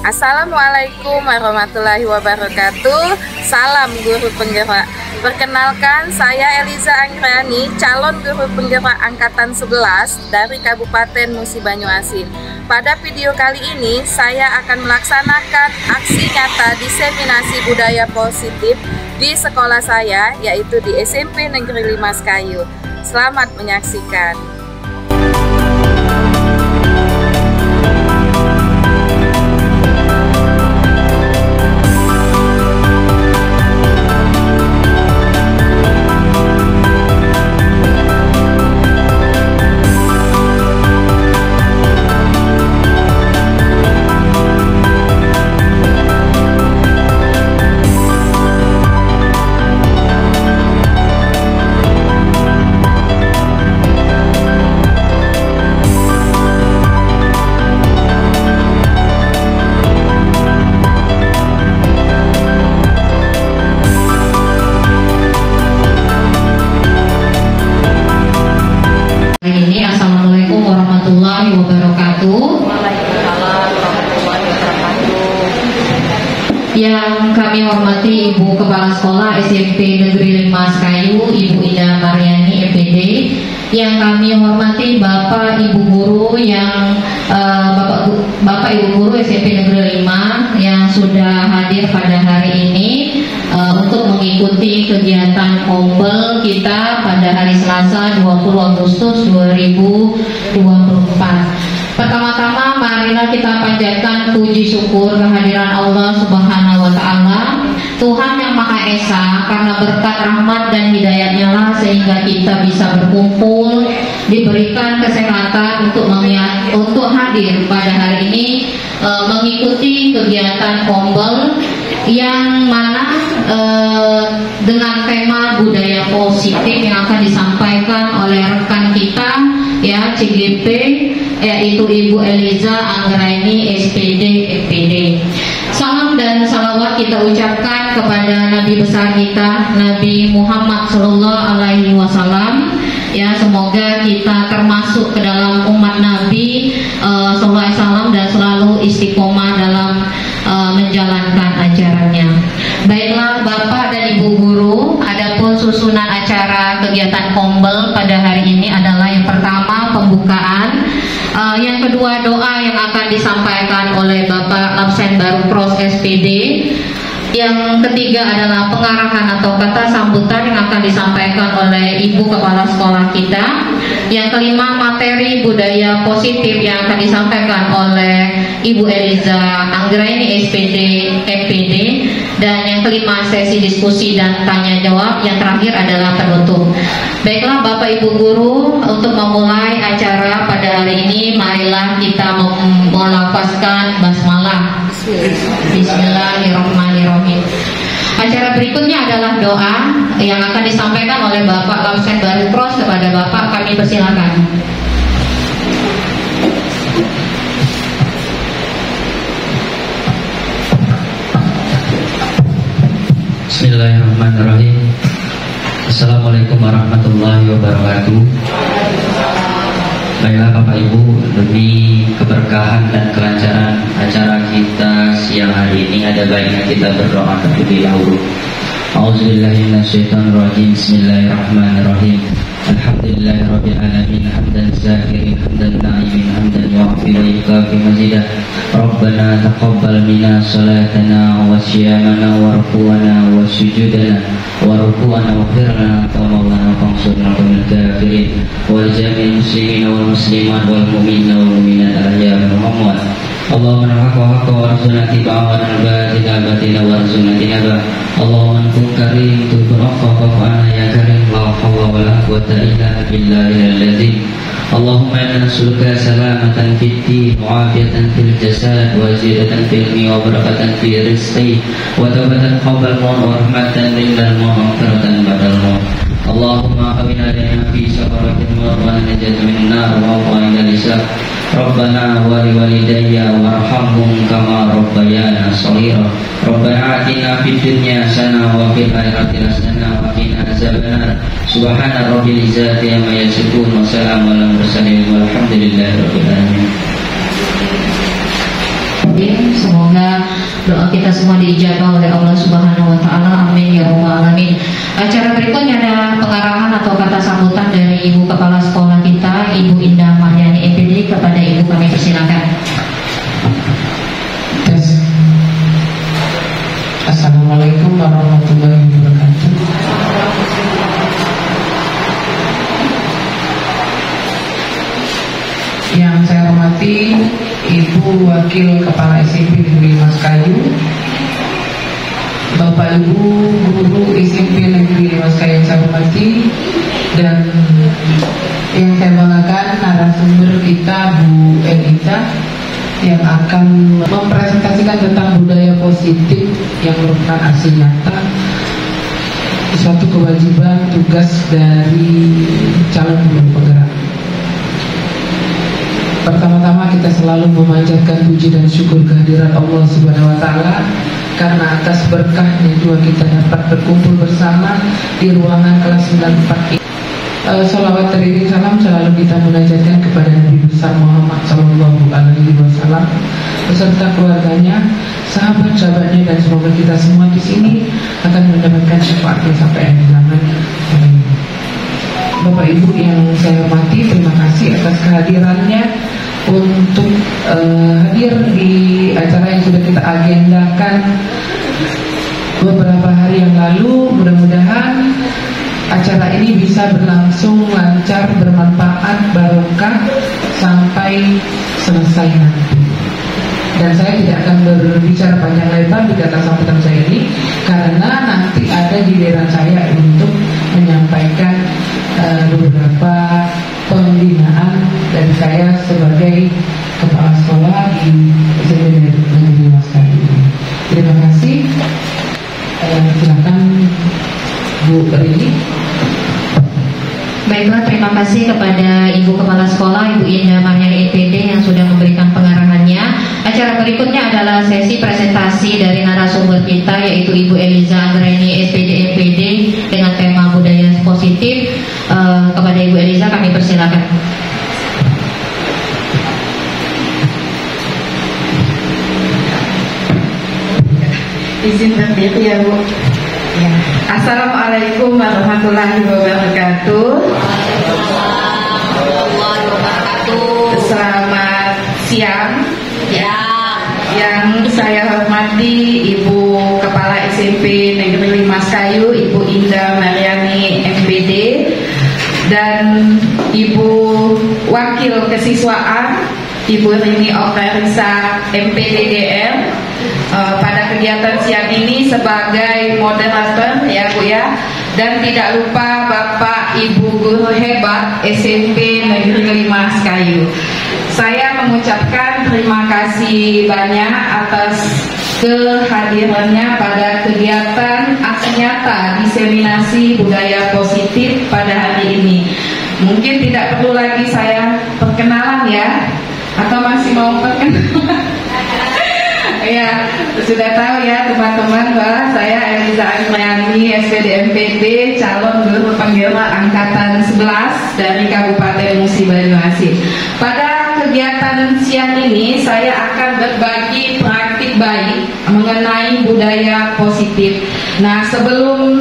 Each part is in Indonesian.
Assalamualaikum warahmatullahi wabarakatuh. Salam guru penggerak. Perkenalkan, saya Eliza Anggrani, calon guru penggerak angkatan 11 dari Kabupaten Musi Banyuasin. Pada video kali ini, saya akan melaksanakan aksi nyata diseminasi budaya positif di sekolah saya, yaitu di SMP Negeri 5 Sekayu. Selamat menyaksikan. Assalamualaikum warahmatullahi wabarakatuh. Yang kami hormati Ibu Kepala Sekolah SMP Negeri 5 Sekayu, Ibu Ida Mariani MPD. Yang kami hormati Bapak Ibu Guru yang Bapak Ibu Guru SMP Negeri 5 yang sudah hadir pada hari ini untuk mengikuti kegiatan Kombel kita pada hari Selasa 20 Agustus 2024. Pertama-tama marilah kita panjatkan puji syukur kehadiran Allah Subhanahu wa Ta'ala, Tuhan yang Maha Esa, karena berkat rahmat dan hidayatnya lah sehingga kita bisa berkumpul, diberikan kesehatan untuk hadir pada hari ini mengikuti kegiatan Kombel yang mana dengan tema budaya positif yang akan disampaikan oleh rekan kita ya CGP, yaitu Ibu Eliza Anggrani SPD FPD. Salam dan salawat kita ucapkan kepada Nabi besar kita, Nabi Muhammad Sallallahu Alaihi Wasallam. Ya, semoga kita termasuk ke dalam umat Nabi Sallallahu Alaihi Wasallam dan selalu istiqomah dalam menjalankan ajarannya. Baiklah Bapak dan Ibu Guru, adapun susunan acara kegiatan Kombel pada hari ini adalah yang pertama pembukaan, yang kedua doa yang akan disampaikan oleh Bapak Absen Baru Pros SPD, yang ketiga adalah pengarahan atau kata sambutan yang akan disampaikan oleh Ibu Kepala Sekolah kita, yang kelima materi budaya positif yang akan disampaikan oleh Ibu Eliza Anggrani SPD FPD, dan yang kelima sesi diskusi dan tanya jawab, yang terakhir adalah penutup. Baiklah Bapak Ibu Guru, untuk memulai acara pada hari ini marilah kita melafazkan basmalah. Bismillahirrahmanirrahim. Acara berikutnya adalah doa yang akan disampaikan oleh Bapak Absen Baru Pros kepada Bapak, kami persilakan. Bismillahirrahmanirrahim. Assalamualaikum warahmatullahi wabarakatuh. Baiklah Bapak Ibu, demi keberkahan dan kelancaran acara kita siang hari ini, ada baiknya kita berdoa terlebih dahulu. A'udzubillahiminasyaitonirrajim. Bismillahirrahmanirrahim. Alhamdulillahirabbil alamin, hamdan zakirin, hamdan na'imin, hamdan yu'afi wa yukafi mazidah. Rabbana taqabbal minna salatana wa siyamana wa ruku'ana wa sujudana wa ruku'ana wa firna wa maulana fangsurna qawmil kafirin wa jami'il muslimin wal muslimat wal mu'minin wal mu'minat al-ahya wal amwat. Allahumma haqqa warzuqna tibaa wa nabatina batina warzuqna tinaba. Allahumma kun karim tukun afaqana ya karim, la hawla wa la quwwata illa billahil azim. Allahumma inna nas'aluka salamatan fid din wa afiyatan fil jasad wa ziyadatan fil ilmi wa barakatan fi rizqi wa tawbatan qabla al-maut wa rahmatan lil maut wa maghfiratan ba'dal maut. Allahumma awina lana fi sakaratil maut wa najat min nar wa qina lisab. Rabbana wa liwalidayya warhamhum kama rabbayana shaghira. Rabbana atina fid dunya hasanah wa fil akhirati hasanah wa qina azabannar. Subhana rabbil izzati amma yasifun wa salamun alal mursalin walhamdulillahi rabbil alamin. Semoga doa kita semua diijabah oleh Allah Subhanahu wa taala. Amin ya rabbal alamin. Acara berikutnya ada pengarahan atau kata sambutan dari Ibu Kepala Sekolah kita, Ibu Indah Maryani MPD. Kepada Ibu kami persilakan. Assalamualaikum warahmatullahi wabarakatuh. Yang saya hormati Ibu Wakil Kepala SMP Negeri Maskayu, Bapak Ibu Guru SMP Negeri Maskayu yang saya hormati, dan yang saya banggakan narasumber kita Bu Eliza yang akan mempresentasikan tentang budaya positif yang merupakan aksi nyata, suatu kewajiban tugas dari calon guru penggerak. Pertama-tama kita selalu memanjatkan puji dan syukur kehadirat Allah Subhanahu wa taala karena atas berkahnya juga kita dapat berkumpul bersama di ruangan kelas 94 ini. Salawat teriring salam selalu kita munajatkan kepada Nabi besar Muhammad Sallallahu Alaihi Wasallam beserta keluarganya, sahabat-sahabatnya, dan semoga kita semua di sini akan mendapatkan syafaatnya sampai akhir zaman. Bapak Ibu yang saya hormati, terima kasih atas kehadirannya untuk hadir di acara yang sudah kita agendakan beberapa hari yang lalu. Mudah-mudahan acara ini bisa berlangsung lancar, bermanfaat, barokah sampai selesai nanti. Dan saya tidak akan berbicara panjang lebar di kata sambutan saya ini, karena nanti ada giliran saya untuk menyampaikan beberapa pembinaan dari saya sebagai kepala sekolah di SMP Negeri Maskayu. Terima kasih. Silakan Bu Rini. Baiklah, terima kasih kepada Ibu Kepala Sekolah, Ibu Indah Maryani MPD yang sudah memberikan pengarahannya. Acara berikutnya adalah sesi presentasi dari narasumber kita, yaitu Ibu Eliza Anggraini SPD MPD dengan tema budaya positif. Kepada Ibu Eliza kami persilakan. Izin berdiri ya Bu. Ya. Assalamualaikum warahmatullahi wabarakatuh. Selamat siang. Yang saya hormati Ibu Kepala SMP Negeri Maskayu, Ibu Indah Maryani MPD, dan Ibu Wakil Kesiswaan, Ibu Rini Oktarisa MPDGR. Pada kegiatan siang ini sebagai moderator ya Bu ya, dan tidak lupa Bapak Ibu guru hebat SMP Negeri 5 Maskayu. Saya mengucapkan terima kasih banyak atas kehadirannya pada kegiatan aksi nyata diseminasi budaya positif pada hari ini. Mungkin tidak perlu lagi saya perkenalan ya, atau masih mau perkenalan? Ya, sudah tahu ya teman-teman bahwa saya Eliza Anggraini SPD MPD, calon guru penggerak angkatan 11 dari Kabupaten Musi Banyuasin. Pada kegiatan siang ini saya akan berbagi praktik baik mengenai budaya positif. Nah, sebelum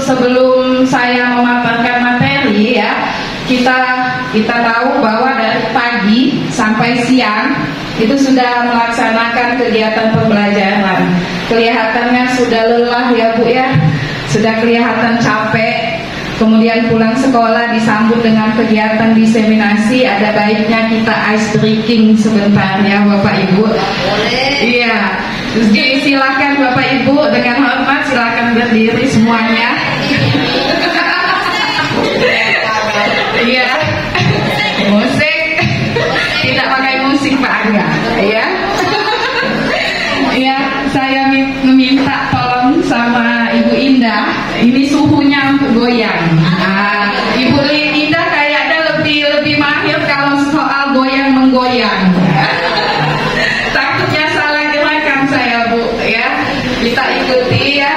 saya memaparkan materi ya, kita tahu bahwa dari pagi sampai siang itu sudah melaksanakan kegiatan pembelajaran. Kelihatannya sudah lelah ya Bu ya, sudah kelihatan capek. Kemudian pulang sekolah disambut dengan kegiatan diseminasi. Ada baiknya kita ice drinking sebentar ya Bapak Ibu. Iya, jadi silakan Bapak Ibu dengan hormat silakan berdiri semuanya. Iya, musik tidak pakai musik Pak Angga, ya. Ya, saya minta tolong sama Ibu Indah, ini suhunya untuk goyang. Nah, Ibu Indah kayaknya lebih mahir kalau soal goyang menggoyang. Takutnya salah gerakan saya Bu, ya. Kita ikuti ya.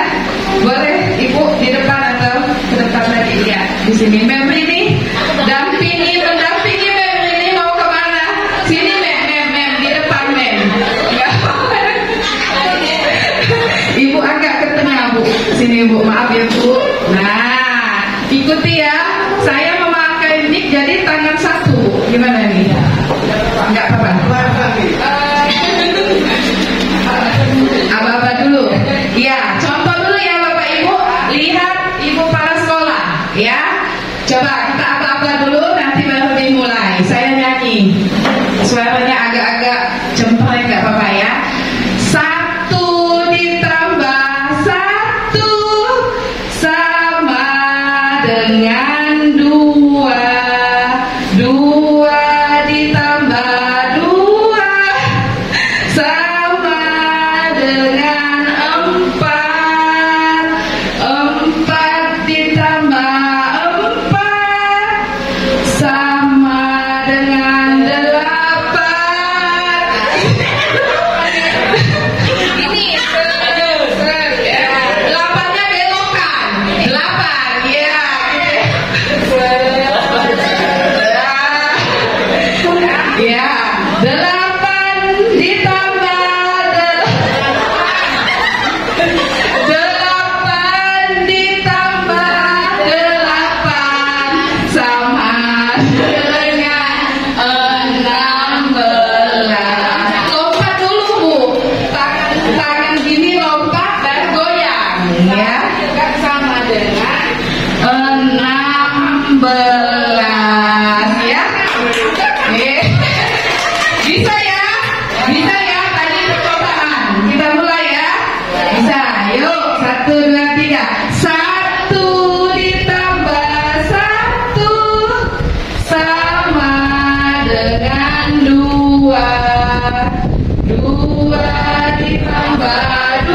Boleh Ibu di depan atau ke depan lagi ya. Di sini Mem ini mendampingi Mem ini mau kemana? Sini Mem di depan Mem. Ibu, maaf ya Bu. Nah, ikuti ya. Saya memakai mic jadi tangan satu. Gimana nih? Enggak apa-apa. Apa-apa dulu. Ya, contoh dulu ya Bapak Ibu. Lihat Ibu para sekolah, ya. Coba kita apa-apa dulu, nanti baru dimulai. Saya nyanyi. Suaranya agak-agak cempreng, nggak apa-apa ya. 1 ditambah 1 sama dengan 2. 2 ditambah 2 sama dengan 4. 4 ditambah 4 sama dengan 8. Ini 8-nya belokan. 8 ya. Ya, 8 ditambah 8 ditambah 8 sama dengan 16. Lompat dulu Bu, tangan gini lompat dan goyang ya, sama dengan 16 ya. Bisa ya? Bisa ya? Tadi percobaan. Kita mulai ya. Bisa. Yuk, 1, 2, 3. 1 ditambah 1 sama dengan 2. 2 ditambah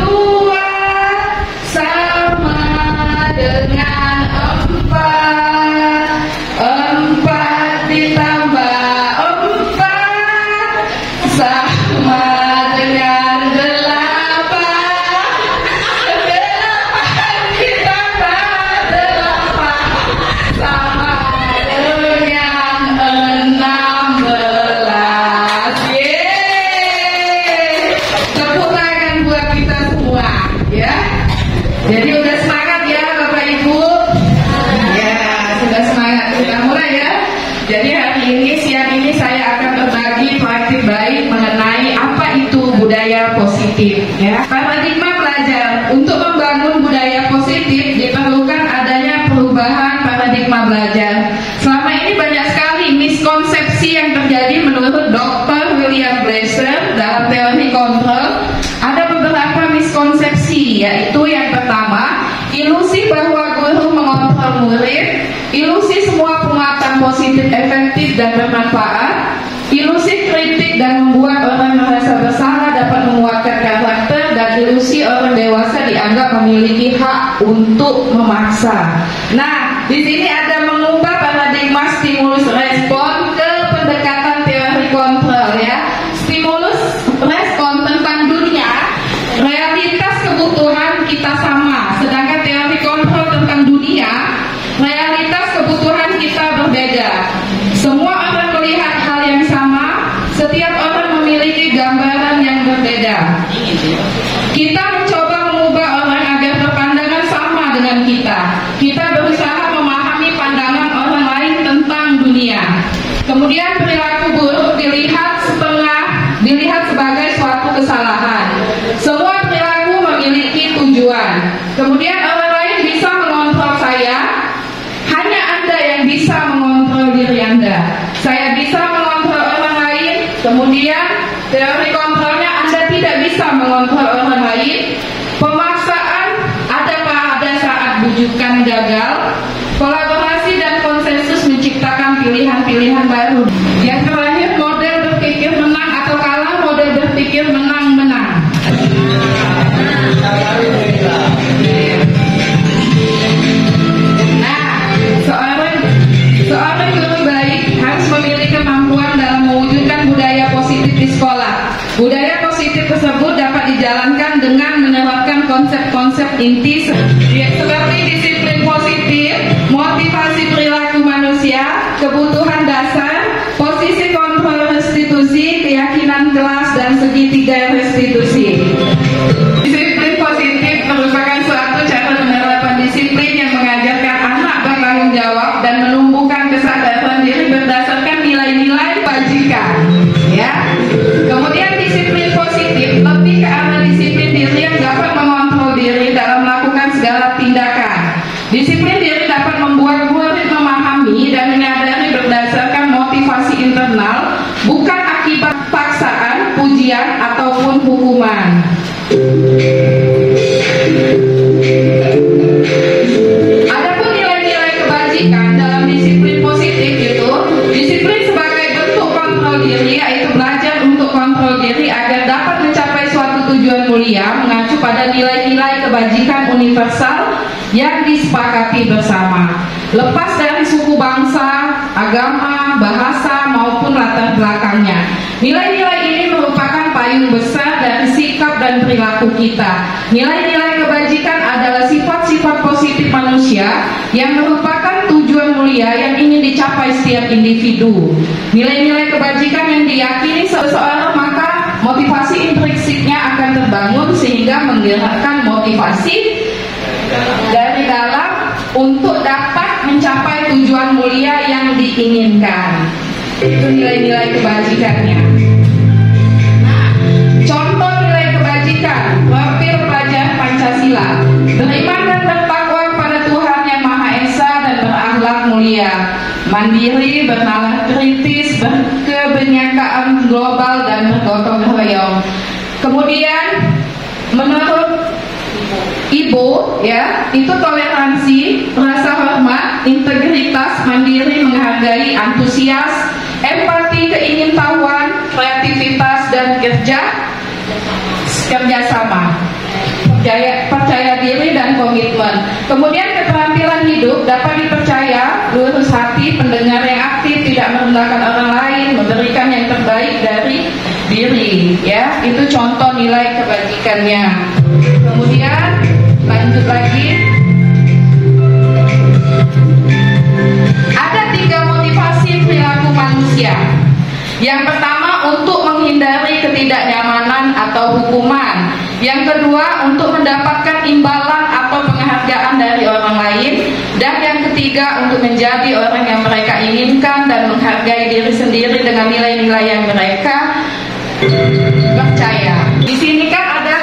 2 sama dengan 4. 4 ditambah 4 sama dengan 8. 8 ditambah 8 sama dengan 16. Yeay! Tepuk tangan buat kita semua ya. Jadi udah semangat ya Bapak Ibu. Ya, sudah semangat. Kita mulai ya. Jadi hari ini, siang ini saya akan berbagi praktik baik mengenai apa itu budaya positif ya. Paradigma belajar. Untuk membangun budaya positif diperlukan adanya perubahan paradigma belajar. Selama ini banyak sekali miskonsepsi yang terjadi menurut Dr. William Glasser dalam teori kontrol. Ada beberapa miskonsepsi, yaitu yang pertama, ilusi bahwa guru mengontrol murid, ilusi semua penguatan positif efektif dan bermanfaat, ilusi kritik dan membuat orang merasa bersalah dapat menguatkan karakter, dan ilusi orang dewasa dianggap memiliki hak untuk memaksa. Nah, di sini ada mengubah paradigma stimulus respon ke pendekatan teori kontrol ya. Stimulus respon tentang dunia, realitas kebutuhan kita sama, sedangkan teori kontrol tentang dunia, realitas kebutuhan kita berbeda. Semua orang melihat hal yang sama, setiap orang memiliki gambaran yang berbeda. Kita mencoba mengubah orang agar berpandangan sama dengan kita. Kita berusaha memahami pandangan orang lain tentang dunia. Kemudian perilaku buruk dilihat sebagai suatu kesalahan. Semua perilaku memiliki tujuan. Kemudian orang lain bisa mengontrol saya, hanya Anda yang bisa mengontrol diri Anda. Saya bisa mengontrol orang lain. Kemudian teori kontrolnya Anda tidak bisa mengontrol orang lain. Pemaksaan ada pada saat bujukan gagal. Kolaborasi dan konsensus menciptakan pilihan-pilihan baru. Yang terakhir, model berpikir menang atau kalah, model berpikir menang-menang. Nah, seorang guru baik harus memiliki kemampuan dalam mewujudkan budaya positif di sekolah. Budaya positif tersebut dapat dijalankan dengan menerapkan konsep-konsep inti seperti disiplin positif, motivasi perilaku manusia, kebutuhan dasar, posisi kontrol restitusi, keyakinan kelas, dan segitiga restitusi. Disiplin positif merupakan suatu cara menerapkan mulia mengacu pada nilai-nilai kebajikan universal yang disepakati bersama, lepas dari suku bangsa, agama, bahasa maupun latar belakangnya. Nilai-nilai ini merupakan payung besar dari sikap dan perilaku kita. Nilai-nilai kebajikan adalah sifat-sifat positif manusia yang merupakan tujuan mulia yang ingin dicapai setiap individu. Nilai-nilai kebajikan yang diyakini seseorang, maka motivasi intrinsiknya akan terbangun sehingga menggerakkan motivasi dari dalam untuk dapat mencapai tujuan mulia yang diinginkan. Itu nilai-nilai kebajikannya. Nah, contoh nilai kebajikan, profil pelajar Pancasila: beriman dan bertakwa kepada Tuhan Yang Maha Esa dan berakhlak mulia, mandiri, bernalar kritis, berkebenyakaan global dan bergotong royong. Kemudian menurut Ibu, ya, itu toleransi, rasa hormat, integritas, mandiri, menghargai, antusias, empati, keingintahuan, kreativitas, dan kerjasama, percaya diri dan komitmen. Kemudian keterampilan hidup dapat dipercaya, lurus hati, pendengar yang aktif, tidak merendahkan orang lain, memberikan yang terbaik dari diri. Ya, itu contoh nilai kebajikannya. Kemudian lanjut lagi, ada 3 motivasi perilaku manusia. Yang pertama, untuk menghindari ketidaknyamanan atau hukuman. Yang kedua, untuk mendapatkan imbalan atau penghargaan dari orang lain. Dan yang ketiga, untuk menjadi orang yang mereka inginkan dan menghargai diri sendiri dengan nilai-nilai yang mereka percaya. Di sini kan ada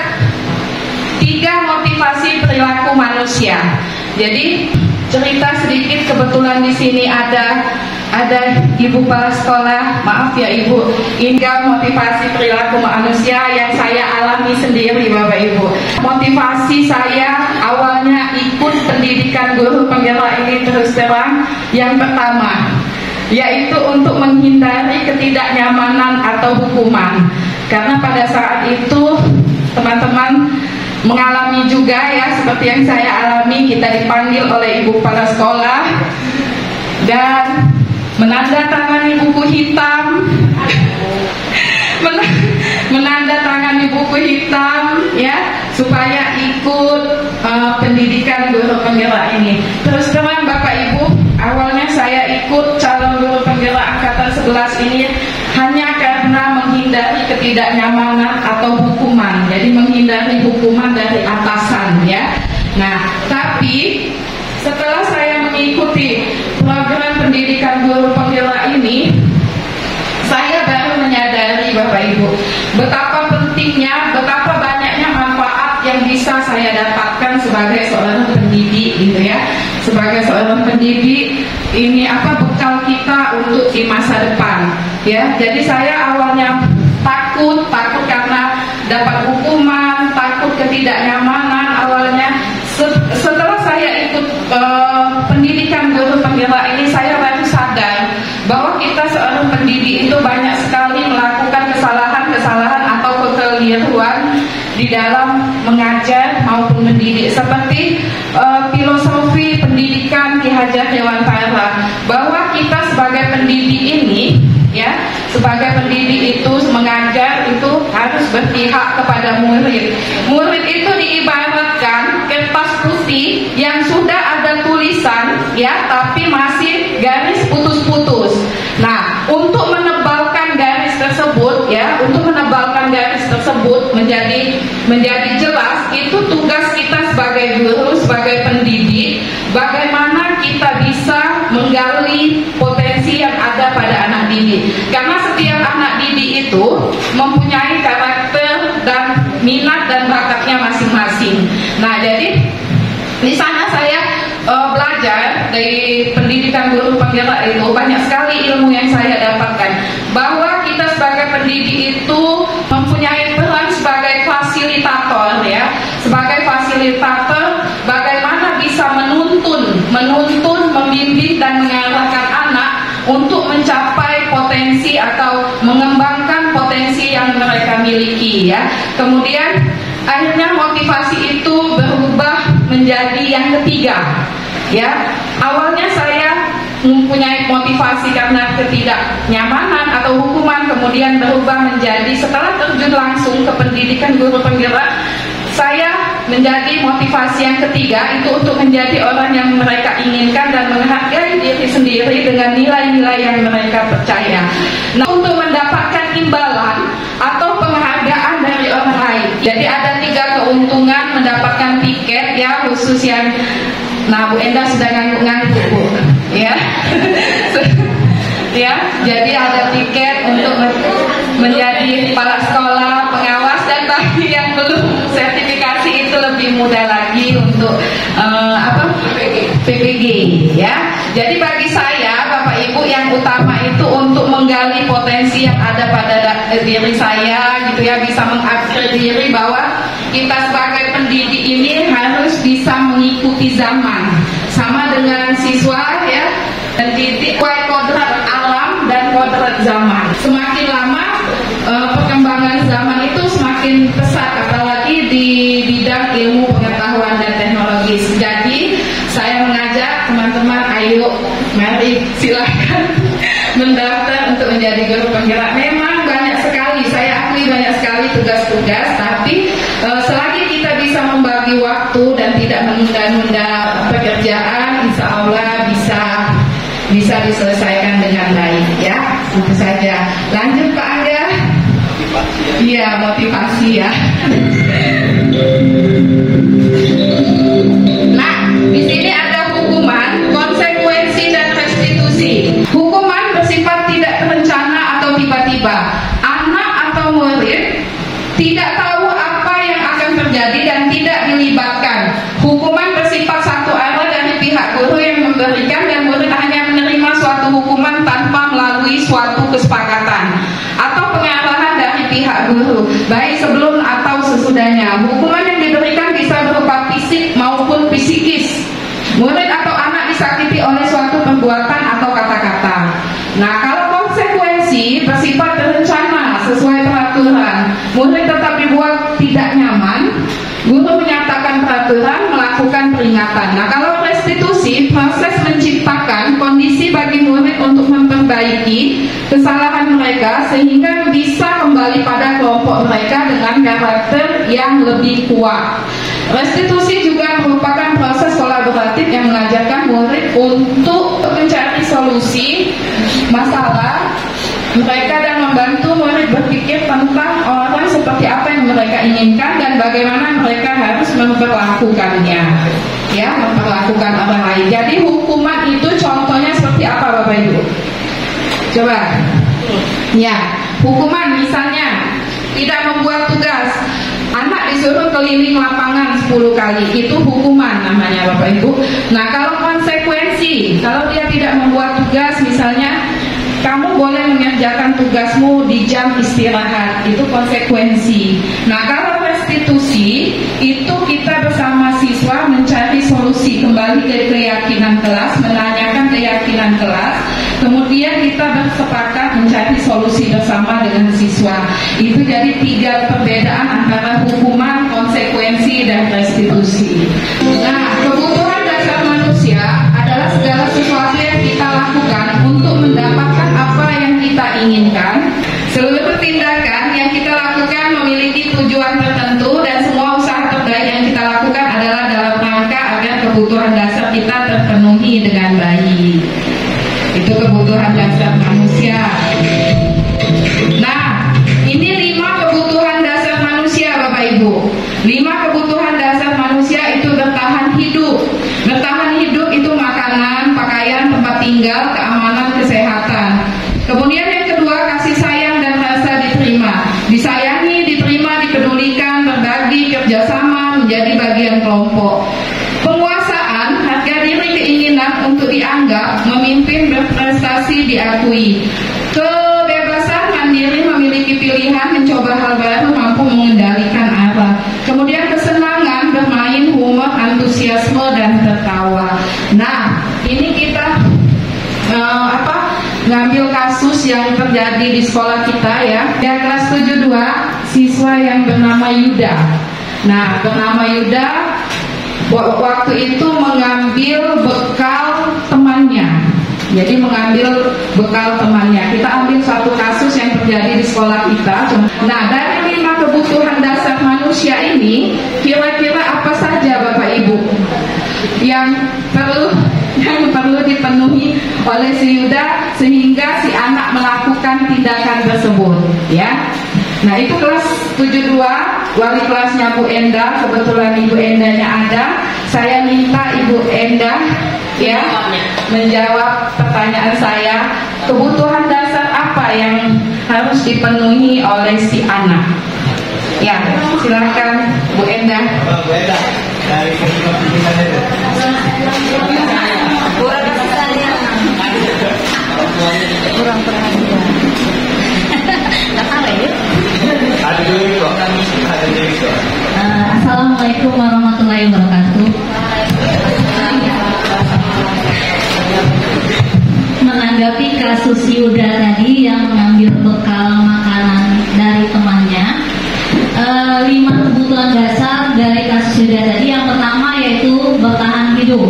3 motivasi perilaku manusia. Jadi cerita sedikit, kebetulan di sini ada ibu kepala sekolah, maaf ya ibu, hingga motivasi perilaku manusia yang saya alami sendiri Bapak Ibu. Motivasi saya awalnya ikut pendidikan guru penggerak ini terus terang, yang pertama yaitu untuk menghindari ketidaknyamanan atau hukuman. Karena pada saat itu teman-teman mengalami juga ya seperti yang saya alami, kita dipanggil oleh ibu kepala sekolah dan menandatangani buku hitam, menandatangani buku hitam ya supaya ikut pendidikan guru penggerak ini. Terus terang Bapak Ibu, awalnya saya ikut calon guru penggerak angkatan 11 ini hanya karena menghindari ketidaknyamanan atau hukuman. Jadi menghindari hukuman dari atasan ya. Nah, tapi setelah saya mengikuti program pendidikan guru penggerak ini, saya baru menyadari Bapak Ibu betapa pentingnya, betapa banyaknya manfaat yang bisa saya dapatkan sebagai seorang pendidik gitu ya. Sebagai seorang pendidik ini bekal kita untuk di masa depan ya. Jadi saya awalnya takut karena dapat hukuman, takut ketidaknyamanan awalnya. Setelah saya ikut pendidikan guru penggerak ini, saya baru sadar bahwa kita seorang pendidik itu banyak sekali melakukan kesalahan-kesalahan atau kekeliruan di dalam mengajar maupun mendidik. Seperti filosofi pendidikan Ki Hajar Dewantara, bahwa kita sebagai pendidik ini ya, sebagai pendidik itu mengajar itu harus berpihak kepada murid. Murid itu diibaratkan kertas putih yang sudah ada tulisan ya, tapi masih garis putus-putus. Nah, untuk menebalkan garis tersebut ya, untuk menebalkan garis tersebut menjadi jelas, itu tugas kita sebagai guru, sebagai pendidik, bagaimana kita bisa menggali potensi yang ada pada anak didik. Karena setiap anak didik itu mempunyai karakter dan minat dan bakatnya masing-masing. Nah, jadi di sana saya belajar dari pendidikan guru penggerak itu, banyak sekali ilmu yang saya dapatkan. Bahwa kita sebagai pendidik itu mempunyai peran sebagai fasilitator ya. Sebagai fasilitator, bagaimana bisa menuntun, membimbing dan mengarahkan anak untuk mencapai potensi atau mengembangkan potensi yang mereka miliki ya. Kemudian akhirnya motivasi itu berubah menjadi yang ketiga. Ya, awalnya saya mempunyai motivasi karena ketidaknyamanan atau hukuman, kemudian berubah menjadi setelah terjun langsung ke pendidikan guru penggerak, saya menjadi motivasi yang ketiga itu untuk menjadi orang yang mereka inginkan dan menghargai diri sendiri dengan nilai-nilai yang mereka percaya. Nah, untuk mendapatkan imbalan atau penghargaan dari orang lain. Jadi ada 3 keuntungan mendapatkan tiket ya, khusus yang Bu Enda sudah ngangguk-ngangguk Bu, ya. Ya, jadi ada tiket untuk menjadi kepala sekolah, pengawas, dan bagi yang belum sertifikasi itu lebih mudah lagi untuk PPG, ya. Jadi bagi saya, Bapak Ibu, yang utama itu untuk menggali potensi yang ada pada diri saya, gitu ya, bisa mengupgrade diri bahwa kita sebagai pendidik ini harus bisa mengikuti zaman, sama dengan siswa ya, pendidik kodrat alam dan kodrat zaman. Semakin lama perkembangan zaman itu semakin pesat, apalagi di bidang ilmu pengetahuan dan teknologi. Jadi saya mengajak teman-teman, ayo mari silakan mendaftar untuk menjadi guru penggerak. Memang banyak sekali, saya akui banyak sekali tugas-tugas, tapi selagi kita bisa membagi waktu dan tidak menunda-nunda pekerjaan, insya Allah bisa diselesaikan dengan baik, ya. Itu saja. Lanjut Pak Angga. Iya, motivasi ya. Nah, di sini ada hukuman, konsekuensi dan restitusi. Hukuman bersifat tidak terencana atau tiba-tiba. Anak atau murid tidak tahu apa yang akan terjadi dan tidak dilibatkan. Hukuman bersifat satu arah dari pihak guru yang memberikan, dan murid hanya menerima suatu hukuman tanpa melalui suatu kesepakatan atau pengarahan dari pihak guru, baik sebelum atau sesudahnya. Hukuman yang diberikan bisa berupa fisik maupun psikis. Murid atau anak disakiti oleh suatu perbuatan atau kata-kata. Nah, kalau konsekuensi bersifat terencana sesuai peraturan, murid tetap dibuat tidak nyaman, guru menyatakan peraturan, melakukan peringatan. Nah, kalau restitusi, proses menciptakan kondisi bagi murid untuk memperbaiki kesalahan mereka sehingga bisa kembali pada kelompok mereka dengan karakter yang lebih kuat. Restitusi juga merupakan proses kolaboratif yang mengajarkan murid untuk mencari solusi masalah mereka dan membantu murid berpikir tentang orang seperti apa yang mereka inginkan dan bagaimana mereka harus memperlakukannya, ya, memperlakukan orang lain. Jadi hukuman itu contohnya seperti apa Bapak Ibu? Coba. Ya, hukuman misalnya tidak membuat tugas. Anak disuruh keliling lapangan 10 kali, itu hukuman namanya Bapak Ibu. Nah, kalau konsekuensi, kalau dia tidak membuat tugas, misalnya kamu boleh mengerjakan tugasmu di jam istirahat, itu konsekuensi. Nah, kalau restitusi, itu kita bersama siswa mencari solusi, kembali ke keyakinan kelas, menanyakan keyakinan kelas, kemudian kita bersepakat mencari solusi bersama dengan siswa. Itu jadi 3 perbedaan antara hukuman, konsekuensi, dan restitusi. Nah, kebutuhan dasar manusia adalah segala sesuatu yang kita lakukan untuk mendapatkan apa yang kita inginkan. Seluruh tindakan yang kita lakukan memiliki tujuan tertentu, dan semua usaha terbaik yang kita lakukan adalah dalam rangka agar kebutuhan dasar kita terpenuhi dengan baik. Itu kebutuhan dasar manusia. Nah, ini 5 kebutuhan dasar manusia Bapak Ibu. 5 kebutuhan dasar manusia itu bertahan hidup. Bertahan hidup itu makanan, pakaian, tempat tinggal, keamanan, kesehatan. Kemudian yang kedua, kasih sayang dan rasa diterima. Disayangi, diterima, dipedulikan, berbagi, kerjasama, menjadi bagian kelompok. Penguasaan, harga diri, keinginan untuk dianggap, memimpin, berprestasi, diakui. Kebebasan, mandiri, memiliki pilihan, mencoba hal baru, mampu mengendalikan arah. Kemudian kesenangan, bermain, humor, antusiasme, dan tertawa. Nah, ini kita ngambil kasus yang terjadi di sekolah kita ya. Yang kelas 72, siswa yang bernama Yuda. Nah, bernama Yuda waktu itu mengambil bekal temannya. Jadi mengambil bekal temannya. Kita ambil satu kasus yang terjadi di sekolah kita. Nah, dari 5 kebutuhan dasar manusia ini, kira-kira apa saja Bapak Ibu yang perlu dipenuhi oleh si Yuda sehingga si anak melakukan tindakan tersebut, ya? Nah, itu kelas 72, wali kelasnya Bu Endah. Kebetulan Ibu Endahnya ada. Saya minta Ibu Endah ya menjawab pertanyaan saya. Kebutuhan dasar apa yang harus dipenuhi oleh si anak? Ya, silakan Bu Endah. Bu Endah dari kurang perhatian. Assalamualaikum warahmatullahi wabarakatuh. Menanggapi kasus Yuda tadi yang mengambil bekal makanan dari temannya, 5 kebutuhan dasar dari kasus Yuda tadi. Yang pertama yaitu bertahan hidup,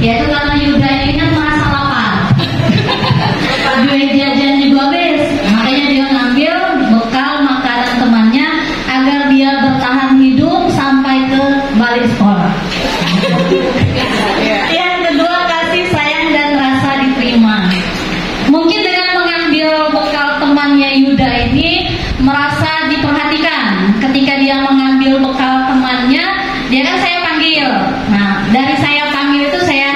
yaitu karena Yuda ini kan merasa lapar, duit jajan juga habis, makanya dia ngambil bekal makanan temannya agar dia bertahan hidup sampai ke balik sekolah. Yang kedua, kasih sayang dan rasa diterima. Mungkin dengan mengambil bekal temannya Yuda ini merasa diperhatikan. Ketika dia mengambil bekal temannya, dia kan saya panggil. Nah, dari saya panggil itu saya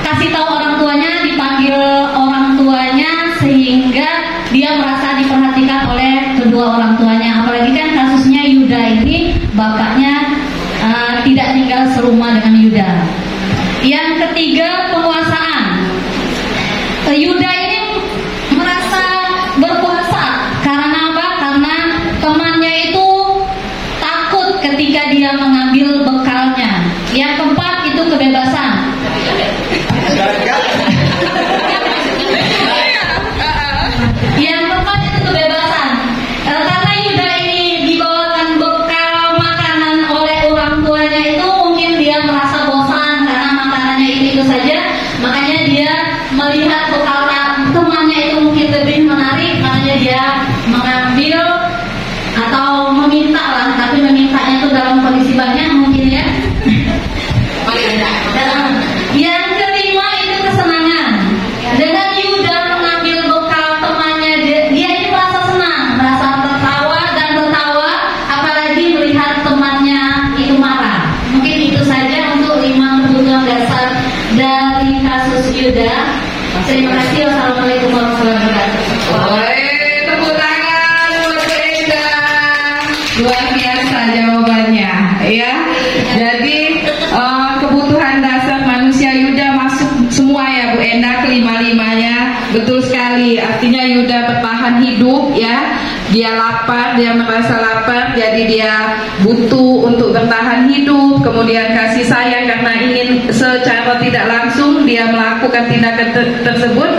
kasih tahu orang tuanya, dipanggil orang tuanya, sehingga dia merasa diperhatikan oleh kedua orang tuanya. Apalagi kan kasusnya Yuda ini bapaknya tidak tinggal serumah dengan Yuda. Yang ketiga, penguasaan. Yuda ini merasa berkuasa. Karena apa? Karena temannya itu takut ketika dia mengambil bekalnya. Yang keempat itu kebebasan. Yang keempat itu kebebasan. Karena Yuda ini dibawakan bekal makanan oleh orang tuanya, itu mungkin dia merasa bosan karena makanannya itu saja. Makanya dia melihat bekal temannya itu mungkin lebih menarik, makanya dia mengambil atau meminta lah, tapi memintanya itu dalam kondisi banyak mungkin ya. Dan yang kelima itu kesenangan. Dengan Yuda mengambil bekal temannya, dia ini merasa senang, merasa tertawa dan tertawa, apalagi melihat temannya itu marah. Mungkin itu saja untuk 5 kebutuhan dasar dari kasus Yuda. Terima kasih. Wassalamualaikum warahmatullahi wabarakatuh. Tepuk tangan buat Bu Endah. Luar biasa jawabannya, ya. Jadi kebutuhan dasar manusia Yuda masuk semua ya Bu Endah, kelima-limanya. Betul sekali. Artinya Yuda bertahan hidup ya. Dia lapar, dia merasa lapar, jadi dia butuh untuk bertahan hidup. Kemudian kasih sayang karena ingin secara tidak langsung dia melakukan tindakan tersebut.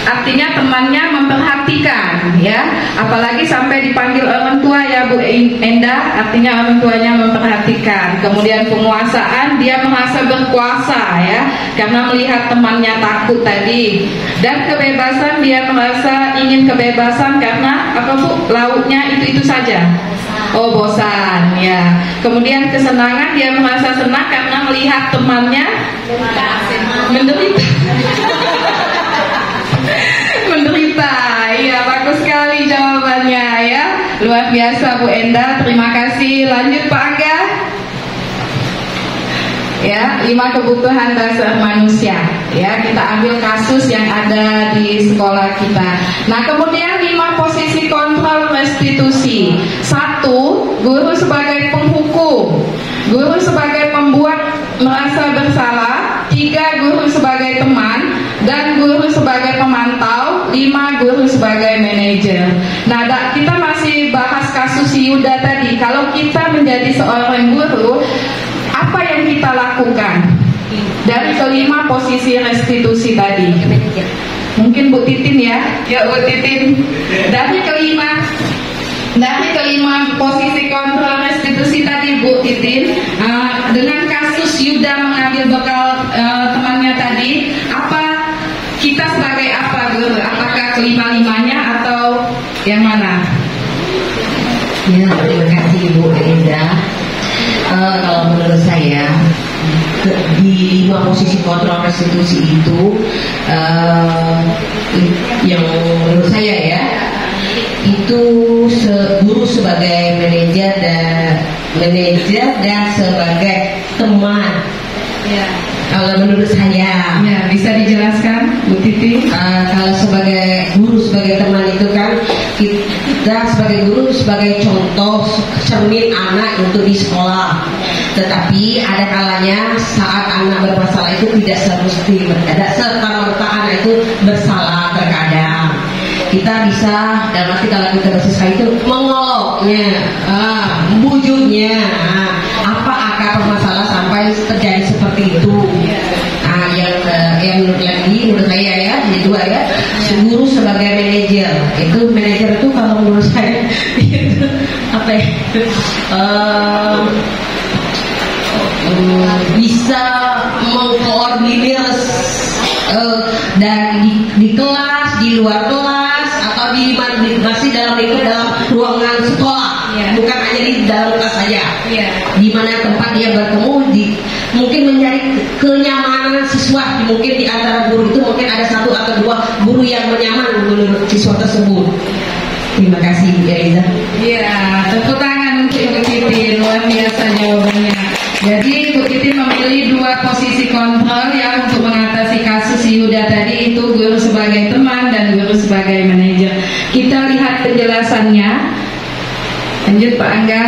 Artinya temannya memperhatikan ya. Apalagi sampai dipanggil orang tua ya Bu Endah, artinya orang tuanya memperhatikan. Kemudian penguasaan, dia merasa berkuasa ya, karena melihat temannya takut tadi. Dan kebebasan, dia merasa ingin kebebasan karena apa Bu? Lauknya itu saja. Oh, bosan ya. Kemudian kesenangan, dia merasa senang karena melihat temannya menderita. Menderita. Iya, bagus sekali jawabannya ya. Luar biasa Bu Endah. Terima kasih. Lanjut Pak Angga. Ya, 5 kebutuhan dasar manusia. Ya, kita ambil kasus yang ada di sekolah kita. Nah, kemudian 5 posisi kontrol restitusi. 1, guru sebagai penghukum, guru sebagai pembuat merasa bersalah, 3 guru sebagai teman, dan guru sebagai pemantau, 5 guru sebagai manajer. Nah, kita masih bahas kasus Yuda tadi. Kalau kita menjadi seorang guru, apa yang kita lakukan dari kelima posisi restitusi tadi? Mungkin Bu Titin ya. Ya Bu Titin. Dari kelima posisi kontrol restitusi tadi Bu Titin, dengan kasus Yuda mengambil bekal temannya tadi, apa kita sebagai apa guru? Apakah kelima-limanya atau yang mana? Ya, terima kasih Ibu Eliza. Kalau menurut saya di 5 posisi kontrol restitusi itu yang menurut saya ya itu guru sebagai manajer dan sebagai teman. Ya. Kalau menurut saya, ya bisa dijelaskan Bu Titi? Kalau sebagai guru sebagai teman itu kan kita sebagai guru sebagai contoh cermin anak untuk di sekolah. Tetapi ada kalanya saat anak bermasalah itu tidak serta-merta anak itu bersalah terkadang. Kita bisa dalam arti kalau kita bersisa itu mengoloknya, membujuknya, apa akar permasalahan sampai terjadi seperti itu. Yang menurut saya ya, jadi 2 ya, guru sebagai manajer. Manajer itu kalau menurut saya itu apa ya? Bisa mengkoordinir dan di kelas, di luar kelas, atau masih dalam ruangan sekolah, bukan hanya di dalam kelas saja. Di mana tempat dia bertemu, mungkin mencari kenyamanan siswa. Mungkin di antara guru itu mungkin ada 1 atau 2 guru yang menyaman menurut siswa tersebut. Terima kasih Bu Eliza. Iya, tepuk tangan untuk Ibu Titin, luar biasa jawabannya. Jadi Bu Titin memilih 2 posisi kontrol ya untuk mengatasi kasus Yuda tadi, itu guru sebagai teman dan guru sebagai manajer. Kita lihat penjelasannya. Lanjut Pak Angga.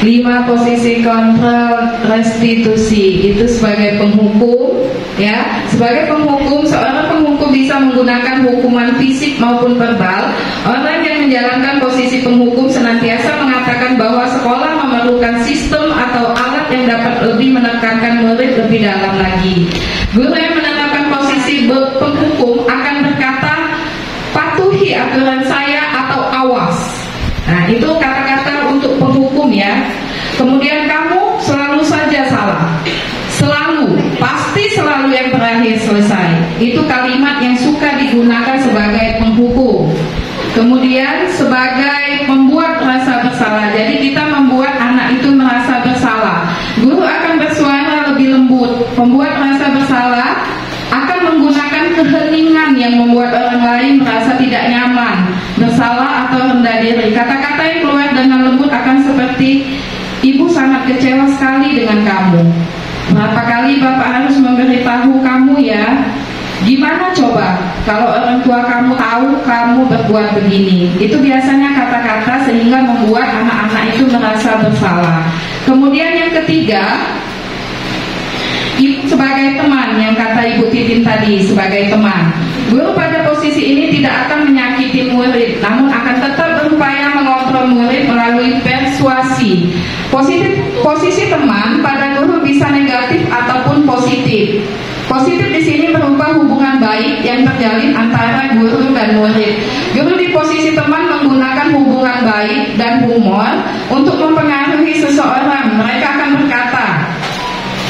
5 posisi kontrol restitusi itu sebagai penghukum ya. Sebagai penghukum, seorang penghukum bisa menggunakan hukuman fisik maupun verbal. Orang yang menjalankan posisi penghukum senantiasa mengatakan bahwa sekolah memerlukan sistem atau alat yang dapat lebih menekankan murid lebih dalam lagi. Guru yang menerapkan posisi penghukum akan berkata, patuhi aturan saya atau awas. Nah, itu kata-kata untuk penghukum ya. Kemudian kamu selalu saja salah. Selalu, pasti selalu yang terakhir selesai. Itu kalimat yang suka digunakan sebagai penghukum. Kemudian sebagai membuat rasa bersalah. Jadi kita membuat anak itu merasa bersalah. Guru akan bersuara lebih lembut. Membuat rasa bersalah akan menggunakan keheningan yang membuat orang lain merasa tidak nyaman, bersalah atau rendah diri. Kata-kata yang keluar dengan lembut akan seperti, ibu sangat kecewa sekali dengan kamu. Berapa kali bapak harus memberitahu kamu ya? Gimana coba kalau orang tua kamu tahu kamu berbuat begini? Itu biasanya kata-kata sehingga membuat anak-anak itu merasa bersalah. Kemudian yang ketiga, sebagai teman, yang kata Ibu Titin tadi, sebagai teman. Guru pada posisi ini tidak akan menyakiti murid, namun akan tetap berupaya mengontrol murid melalui persuasi. Posisi teman pada guru bisa negatif ataupun positif. Positif di sini berupa hubungan baik yang terjalin antara guru dan murid. Guru di posisi teman menggunakan hubungan baik dan humor untuk mempengaruhi seseorang. Mereka akan berkata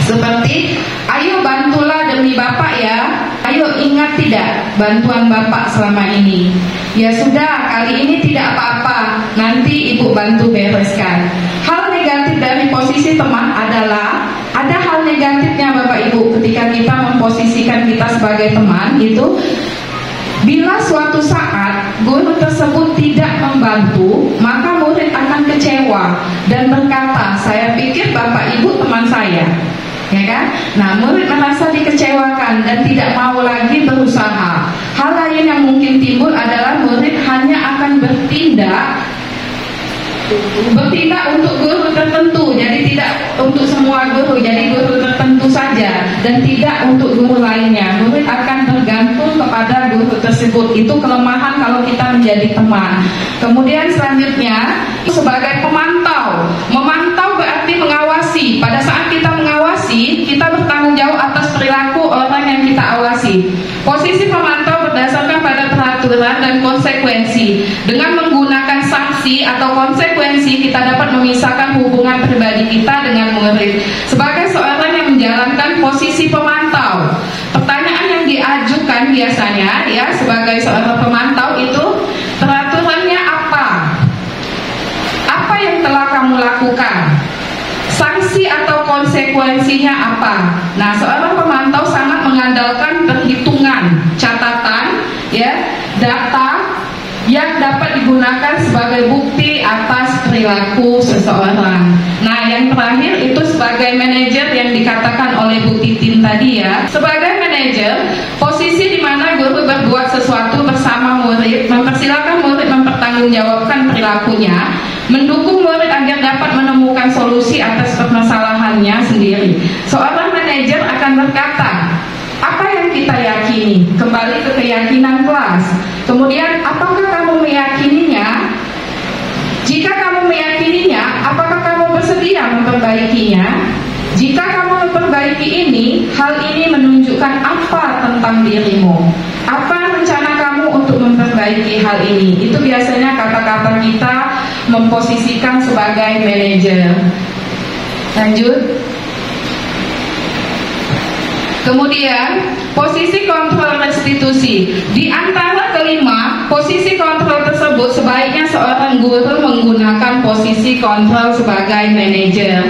seperti, ayo bantulah demi bapak ya. Ayo ingat tidak bantuan bapak selama ini? Ya sudah, kali ini tidak apa-apa, nanti ibu bantu bereskan. Hal negatif dari posisi teman adalah ada hal negatifnya Bapak Ibu ketika kita memposisikan kita sebagai teman itu. Bila suatu saat guru tersebut tidak membantu, maka murid akan kecewa dan berkata, saya pikir Bapak Ibu teman saya, ya kan? Nah, murid merasa dikecewakan dan tidak mau lagi berusaha. Hal lain yang mungkin timbul adalah murid hanya akan bertindak untuk guru tertentu, jadi tidak untuk semua guru, jadi guru tertentu saja dan tidak untuk guru lainnya. Murid akan bergantung kepada guru tersebut. Itu kelemahan kalau kita menjadi teman. Kemudian selanjutnya sebagai pemantau. Memantau berarti mengawasi. Pada saat kita mengawasi, kita bertanggung jawab atas perilaku orang yang kita awasi. Posisi pemantau berdasarkan pada peraturan dan konsekuensi. Dengan menggunakan sanksi atau konsekuensi komunikasi, kita dapat memisahkan hubungan pribadi kita dengan murid. Sebagai seorang yang menjalankan posisi pemantau, pertanyaan yang diajukan biasanya ya sebagai seorang pemantau itu, peraturannya apa? Apa yang telah kamu lakukan? Sanksi atau konsekuensinya apa? Nah, seorang pemantau sangat mengandalkan perhitungan, catatan, ya, data yang dapat digunakan sebagai bukti atas perilaku seseorang. Nah, yang terakhir itu sebagai manajer yang dikatakan oleh Bu Titin tadi ya. Sebagai manajer, posisi di mana guru berbuat sesuatu bersama murid, mempersilahkan murid mempertanggungjawabkan perilakunya, mendukung murid agar dapat menemukan solusi atas permasalahannya sendiri. Seorang manajer akan berkata, apa yang kita yakini? Kembali ke keyakinan kelas. Kemudian, apakah kamu meyakininya? Jika kamu meyakininya, apakah kamu bersedia memperbaikinya? Jika kamu memperbaiki ini, hal ini menunjukkan apa tentang dirimu? Apa rencana kamu untuk memperbaiki hal ini? Itu biasanya kata-kata kita memposisikan sebagai manajer. Lanjut. Kemudian posisi kontrol restitusi. Di antara kelima posisi kontrol tersebut, sebaiknya seorang guru menggunakan posisi kontrol sebagai manajer.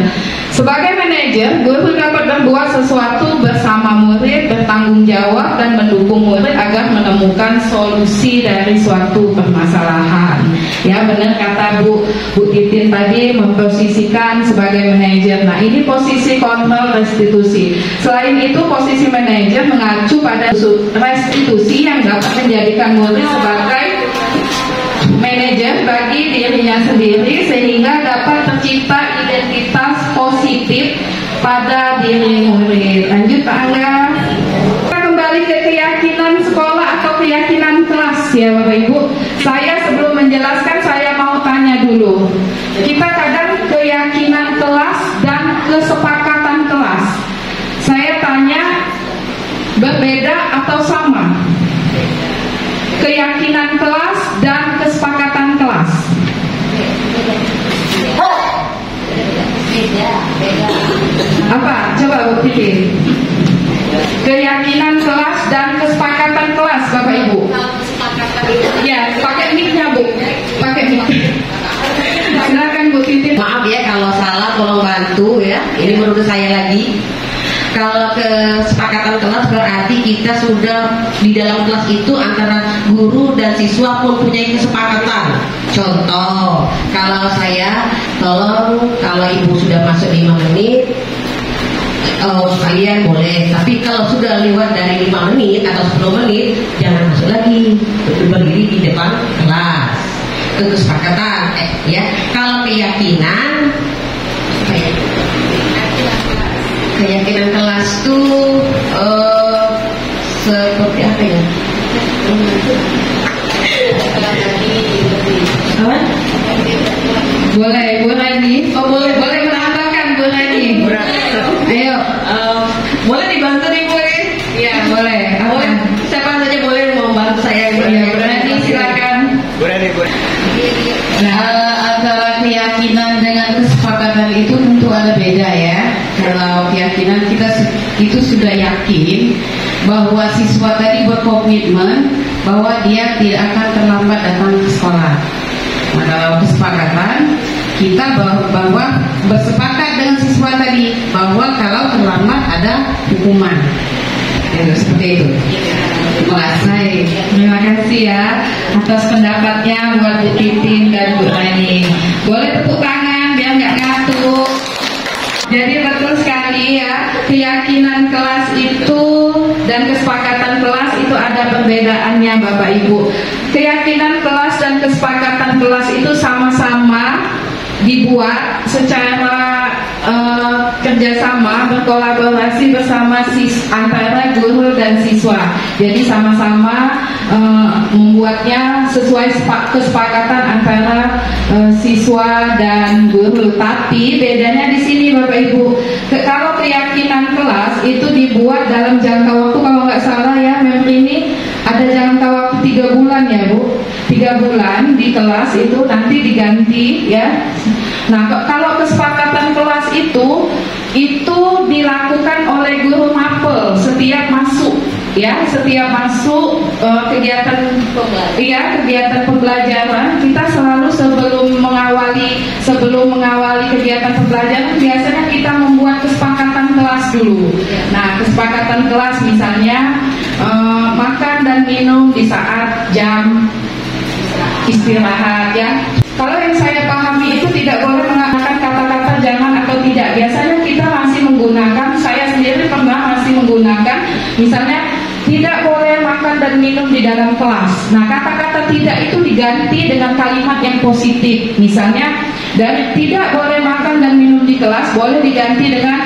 Sebagai manajer, guru dapat berbuat sesuatu bersama murid, bertanggung jawab dan mendukung murid agar menemukan solusi dari suatu permasalahan. Ya, benar kata Bu Titin tadi, memposisikan sebagai manajer. Nah, ini posisi kontrol restitusi. Selain itu, posisi manajer mengacu pada restitusi yang dapat menjadikan murid sebagai manajer bagi dirinya sendiri, sehingga dapat tercipta identitas positif pada diri murid. Lanjut Pak Angga. Kita kembali ke keyakinan sekolah atau keyakinan kelas ya Bapak Ibu. Saya sebelum menjelaskan, saya mau tanya dulu. Kita kadang keyakinan kelas dan kesepakatan kelas. Saya tanya, berbeda atau sama? Keyakinan kelas dan kesepakatan kelas. Apa? Coba Bu Titin. Keyakinan kelas dan kesepakatan kelas, Bapak Ibu. Ya, pakai mic-nya Bu. Pakai mic. Silakan Bu Titin. Maaf ya kalau salah, tolong bantu ya. Ini menurut saya lagi. Kalau kesepakatan kelas berarti kita sudah di dalam kelas itu antara guru dan siswa pun punya kesepakatan. Contoh, kalau saya tolong kalau ibu sudah masuk 5 menit, kalian boleh. Tapi kalau sudah lewat dari 5 menit atau 10 menit, jangan masuk lagi, berdiri di depan kelas. Itu kesepakatan. Ya, kalau keyakinan kelas tuh seperti apa ya? Apa? Boleh nih. Oh boleh menambahkan boleh nih. Ayo, boleh dibantu nih Bu? Iya boleh. Boleh. Siapa saja boleh membantu saya. Iya berani silakan. Boleh. Nah, antara keyakinan dengan kesepakatan itu tentu ada beda ya. Kalau keyakinan kita itu sudah yakin bahwa siswa tadi berkomitmen bahwa dia tidak akan terlambat datang ke sekolah. Nah, kalau kesepakatan kita bahwa bersepakat dengan siswa tadi bahwa kalau terlambat ada hukuman. Ya, seperti itu. Terima kasih ya atas pendapatnya buat Bu Titin dan Bu Rani. Boleh tepuk tangan biar nggak ngantuk. Jadi betul sekali ya, keyakinan kelas itu dan kesepakatan kelas itu ada perbedaannya Bapak Ibu. Keyakinan kelas dan kesepakatan kelas itu sama-sama dibuat secara kerjasama, berkolaborasi bersama antara guru dan siswa. Jadi sama-sama membuatnya sesuai kesepakatan antara siswa dan guru. Tapi bedanya di sini Bapak Ibu, kalau keyakinan kelas itu dibuat dalam jangka waktu, kalau nggak salah ya, memang ini ada jangka waktu 3 bulan ya Bu. 3 bulan di kelas itu nanti diganti ya. Nah, kalau kesepakatan kelas itu dilakukan oleh guru mapel setiap masuk ya, setiap masuk kegiatan pembelajaran. Kita selalu sebelum mengawali kegiatan pembelajaran biasanya kita membuat kesepakatan kelas dulu. Nah, kesepakatan kelas misalnya makan dan minum di saat jam istirahat ya. Kalau yang saya pahami itu tidak boleh menggunakan kata-kata jangan atau tidak. Biasanya kita masih menggunakan, saya sendiri pernah masih menggunakan, misalnya tidak boleh makan dan minum di dalam kelas. Nah, kata-kata tidak itu diganti dengan kalimat yang positif. Misalnya dari tidak boleh makan dan minum di kelas boleh diganti dengan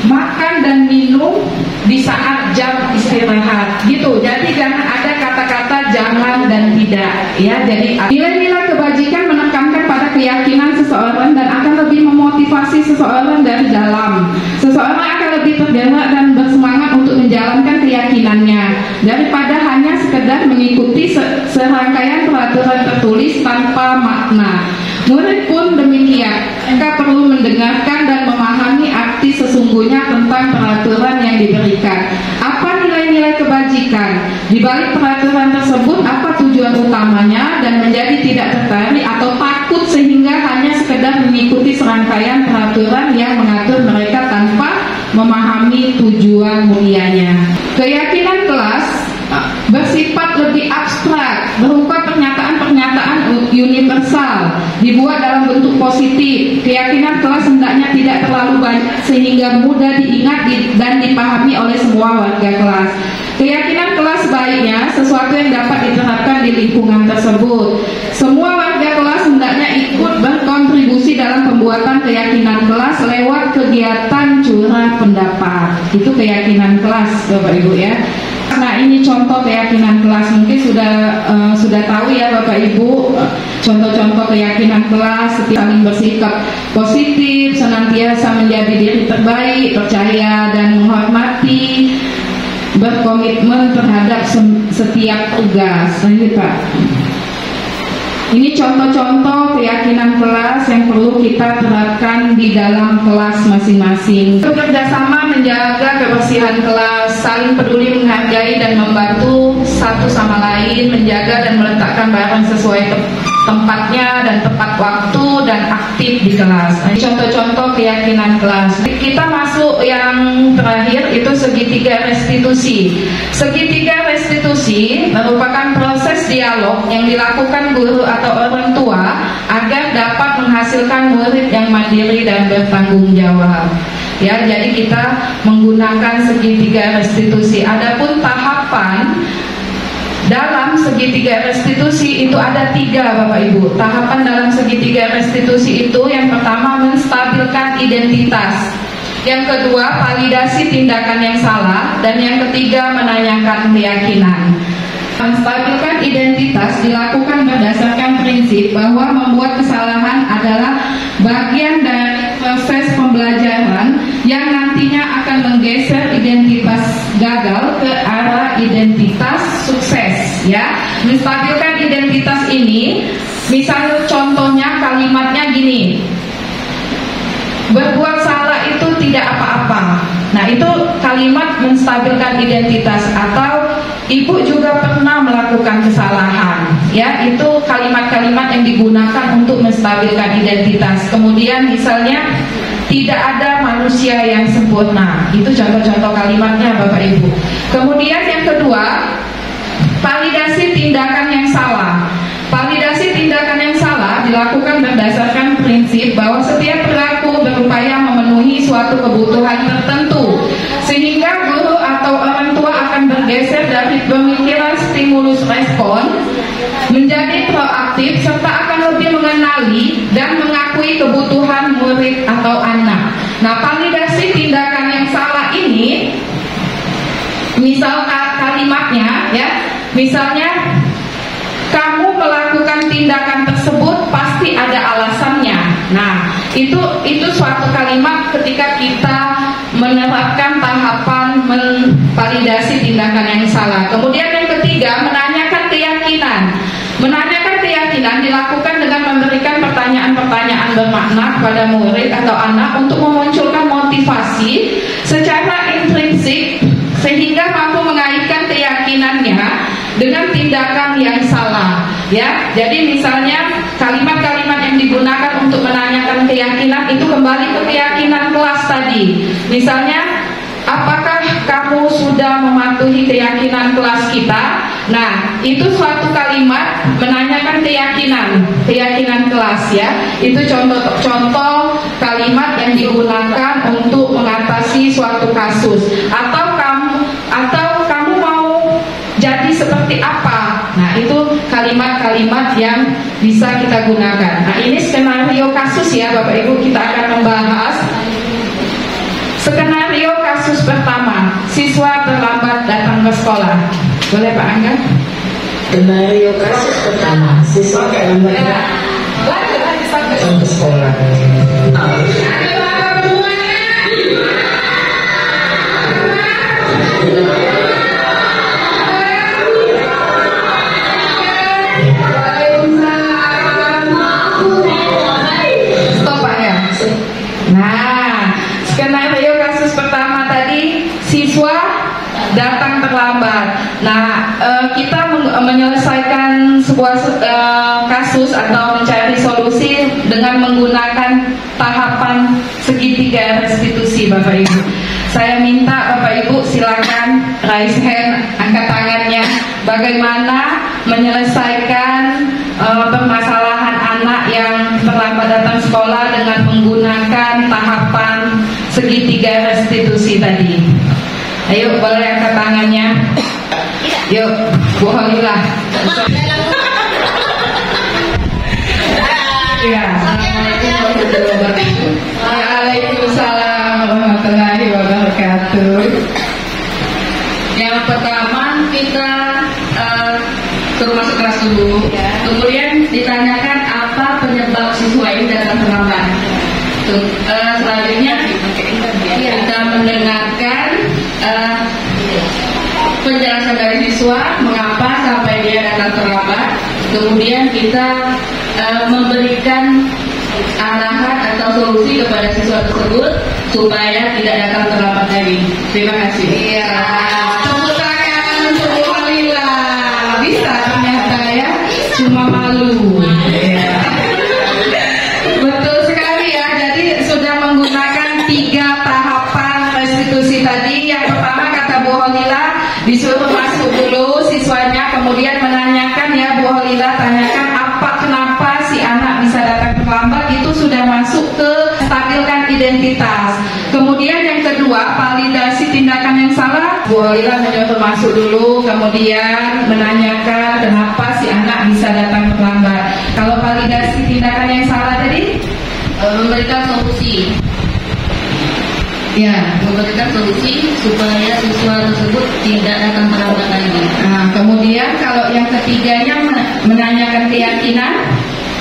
makan dan minum di saat jam istirahat gitu. Jadi jangan ada kata-kata jangan dan tidak ya. Jadi nilai-nilai kebajikan menekankan pada keyakinan seseorang dan akan lebih memotivasi seseorang dari dalam. Seseorang akan lebih tergerak dan bersemangat untuk menjalankan keyakinannya daripada hanya sekedar mengikuti serangkaian peraturan tertulis tanpa makna. Murid pun demikian, mereka perlu mendengarkan dan memahami arti sesungguhnya tentang peraturan yang diberikan. Apa nilai-nilai kebajikan? Di balik peraturan tersebut, apa tujuan utamanya dan menjadi tidak tertarik atau takut sehingga hanya sekedar mengikuti serangkaian peraturan yang mengatur mereka tanpa memahami tujuan mulianya. Keyakinan kelas bersifat lebih abstrak, berupa pernyataan-pernyataan universal, dibuat dalam bentuk positif. Keyakinan kelas hendaknya tidak terlalu banyak sehingga mudah diingat dan dipahami oleh semua warga kelas. Keyakinan kelas baiknya sesuatu yang dapat diterapkan di lingkungan tersebut. Semua warga kelas hendaknya ikut berkontribusi dalam pembuatan keyakinan kelas lewat kegiatan curah pendapat. Itu keyakinan kelas, Bapak Ibu ya. Nah, ini contoh keyakinan kelas. Mungkin sudah tahu ya Bapak Ibu, contoh-contoh keyakinan kelas seperti saling bersikap positif, senantiasa menjadi diri terbaik, percaya dan menghormati, berkomitmen terhadap setiap tugas. Lanjut Pak. Ini contoh-contoh keyakinan kelas yang perlu kita terapkan di dalam kelas masing-masing. Bekerjasama menjaga kebersihan kelas, saling peduli menghargai dan membantu satu sama lain, menjaga dan meletakkan barang sesuai tempatnya dan tepat waktu dan aktif di kelas. Ini contoh-contoh keyakinan kelas. Kita masuk yang terakhir, itu segitiga restitusi. Segitiga restitusi merupakan proses dialog yang dilakukan guru atau orang tua agar dapat menghasilkan murid yang mandiri dan bertanggung jawab. Ya, jadi kita menggunakan segitiga restitusi. Adapun tahapan dalam segitiga restitusi itu ada 3 Bapak Ibu. Tahapan dalam segitiga restitusi itu yang pertama menstabilkan identitas, yang kedua validasi tindakan yang salah, dan yang ketiga menanyakan keyakinan. Menstabilkan identitas dilakukan berdasarkan prinsip bahwa membuat kesalahan adalah bagian dari proses pembelajaran yang nantinya akan menggeser identitas gagal ke arah identitas sukses. Ya, menstabilkan identitas ini, misalnya contohnya kalimatnya gini: berbuat salah itu tidak apa-apa. Nah, itu kalimat menstabilkan identitas. Atau ibu juga pernah melakukan kesalahan. Ya, itu kalimat-kalimat yang digunakan untuk menstabilkan identitas. Kemudian misalnya tidak ada manusia yang sempurna. Itu contoh-contoh kalimatnya Bapak Ibu. Kemudian yang kedua, validasi tindakan yang salah. Validasi tindakan yang salah dilakukan berdasarkan prinsip bahwa setiap perilaku berupaya memenuhi suatu kebutuhan tertentu, sehingga guru atau orang tua akan bergeser dari pemikiran stimulus respon menjadi proaktif serta akan lebih mengenali dan mengakui kebutuhan murid atau anak. Nah, validasi tindakan yang salah ini, misal kalimatnya ya, misalnya kamu melakukan tindakan tersebut pasti ada alasannya. Nah, itu suatu kalimat ketika kita menerapkan tahapan validasi tindakan yang salah. Kemudian yang ketiga, menanyakan keyakinan. Menanyakan bermakna kepada murid atau anak untuk memunculkan motivasi secara intrinsik sehingga mampu mengaitkan keyakinannya dengan tindakan yang salah, ya. Jadi misalnya kalimat-kalimat yang digunakan untuk menanyakan keyakinan itu kembali ke keyakinan kelas tadi. Misalnya, apakah kamu sudah mematuhi keyakinan kelas kita? Nah, itu suatu kalimat menanyakan keyakinan kelas, ya. Itu contoh-contoh kalimat yang digunakan untuk mengatasi suatu kasus. Atau kamu mau jadi seperti apa? Nah, itu kalimat-kalimat yang bisa kita gunakan. Nah, ini skenario kasus, ya Bapak Ibu. Kita akan membahas skenario kasus pertama, siswa terlambat datang ke sekolah. Boleh Pak Angga? Skenario kasus pertama, siswa terlambat datang ke sekolah. Stop Pak ya. Nah, skenario kasus pertama tadi, siswa datang terlambat. Nah, kita menyelesaikan sebuah kasus atau mencari solusi dengan menggunakan tahapan segitiga restitusi, Bapak Ibu. Saya minta Bapak Ibu silakan raise hand, angkat tangannya. Bagaimana menyelesaikan permasalahan anak yang terlambat datang sekolah dengan menggunakan tahapan segitiga restitusi tadi. Ayo, boleh angkat tangannya. Yuk, Bu Holilah. Ya, Waalaikumsalam warahmatullahi wabarakatuh. Yang pertama kita suruh masuk kelas dulu, kemudian ditanyakan apa penyebab siswa ini datang terlambat. Selanjutnya kita mendengarkan penjelasan dari siswa mengapa sampai dia datang terlambat. Kemudian kita memberikan arahan atau solusi kepada siswa tersebut supaya tidak datang terlambat lagi. Terima kasih. Iya. Tepuk tangan untuk Bu Halila. Bisa ternyata ya. Cuma malu. Iya. Betul sekali ya. Jadi sudah menggunakan 3 tahapan restitusi tadi. Yang pertama kata Bu Halila, disuruh masuk dulu siswanya, kemudian menanyakan, ya Bu Halila tanyakan kenapa si anak bisa datang terlambat. Itu sudah masuk ke stabilkan identitas. Kemudian yang kedua, validasi tindakan yang salah. Bu Halila menyuruh masuk dulu, kemudian menanyakan kenapa si anak bisa datang terlambat. Kalau validasi tindakan yang salah tadi, memberikan solusi. ya, Memberikan solusi supaya siswa tersebut tidak datang terlambat lagi. nah, kemudian kalau yang ketiganya menanyakan keyakinan,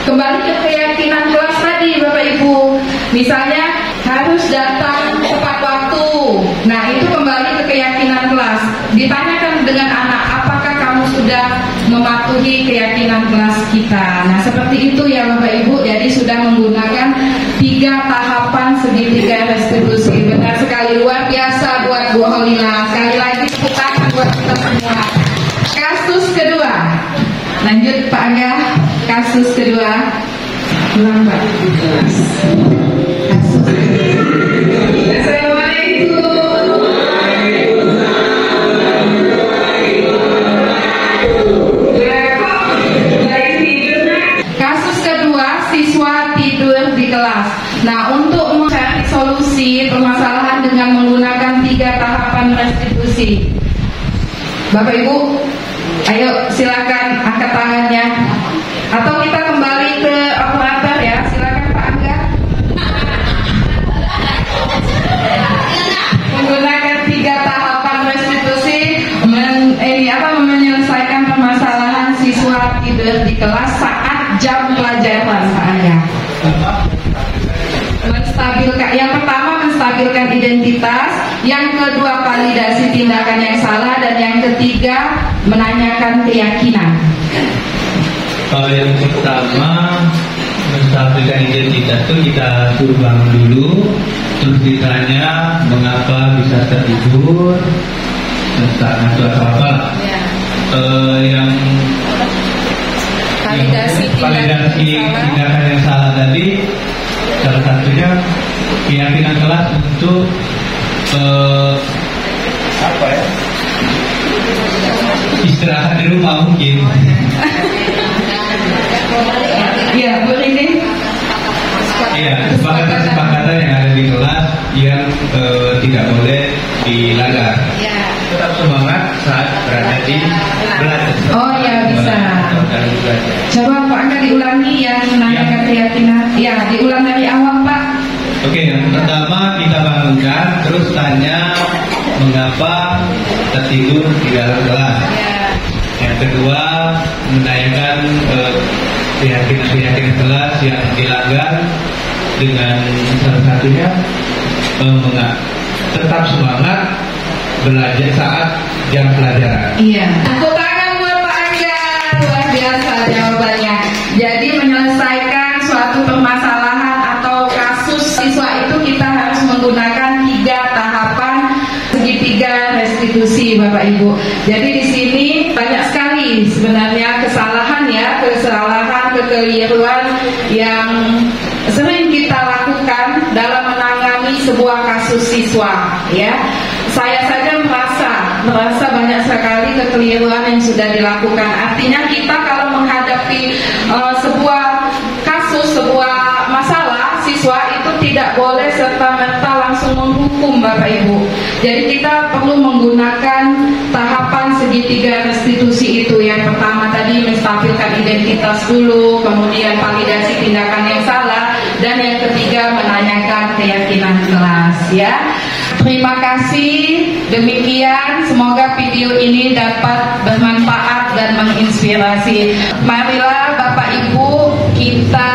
kembali ke keyakinan kelas tadi Bapak Ibu. Misalnya harus datang tepat waktu. Nah, itu kembali ke keyakinan kelas. Ditanyakan dengan anak, apakah kamu sudah mematuhi keyakinan kelas kita? Nah, seperti itu ya Bapak Ibu. Jadi sudah menggunakan 3 tahapan segitiga restitusi. Benar sekali, luar biasa buat Bu Holila. Sekali lagi tepuk tangan buat kita semua. Kasus kedua. Lanjut Pak Angga. Kasus kedua. Lambat. Kasus kedua. Assalamualaikum. Kasus kedua, siswa tidur di kelas. Nah, untuk mencari solusi permasalahan dengan menggunakan 3 tahapan restitusi, Bapak Ibu, ayo silakan angkat tangannya. Atau kita kembali ke operator ya, silakan Pak Angga. Menggunakan 3 tahapan restitusi, menyelesaikan permasalahan siswa tidur di kelas saat jam pelajaran, Pak Angga. Yang pertama menstabilkan identitas, yang kedua validasi tindakan yang salah, dan yang ketiga menanyakan keyakinan. Kalau yang pertama menstabilkan identitas itu kita suruh bangun dulu, terus ditanya mengapa bisa tertidur, entah itu apa yang validasi tindakan yang salah tadi, salah satunya keyakinan kelas untuk istirahat di rumah mungkin. Ya, Bu ini. Iya, kesepakatan yang ada di kelas yang tidak boleh dilanggar. Tetap semangat saat berada di belajar. Oh ya, bisa. Coba Pak Angga diulangi yang menanyakan keyakinan. Ya, diulang dari awal Pak. Oke, yang pertama kita bangunkan, terus tanya mengapa tertidur di dalam kelas. Yang kedua, menanyakan keyakinan kelas yang dilanggar dengan salah satunya tetap semangat belajar saat jam pelajaran. Iya. Tepuk tangan buat Pak Angga, luar biasa jawabannya. Jadi menyelesaikan suatu permasalahan atau kasus siswa itu kita harus menggunakan 3 tahapan segitiga restitusi, Bapak Ibu. Jadi di sini banyak sekali sebenarnya kesalahan, kekeliruan yang sering kita lakukan dalam menangani sebuah kasus siswa. Ya, saya saja merasa banyak sekali kekeliruan yang sudah dilakukan. Artinya kita kalau menghadapi sebuah kasus, sebuah masalah siswa itu tidak boleh serta-merta langsung menghukum, Bapak Ibu. Jadi kita perlu menggunakan tahapan segitiga restitusi itu. Yang pertama tadi menstabilkan identitas dulu, kemudian validasi tindakan yang salah, dan yang ketiga menanyakan keyakinan kelas. Ya, terima kasih. Demikian, semoga video ini dapat bermanfaat dan menginspirasi. Marilah Bapak Ibu kita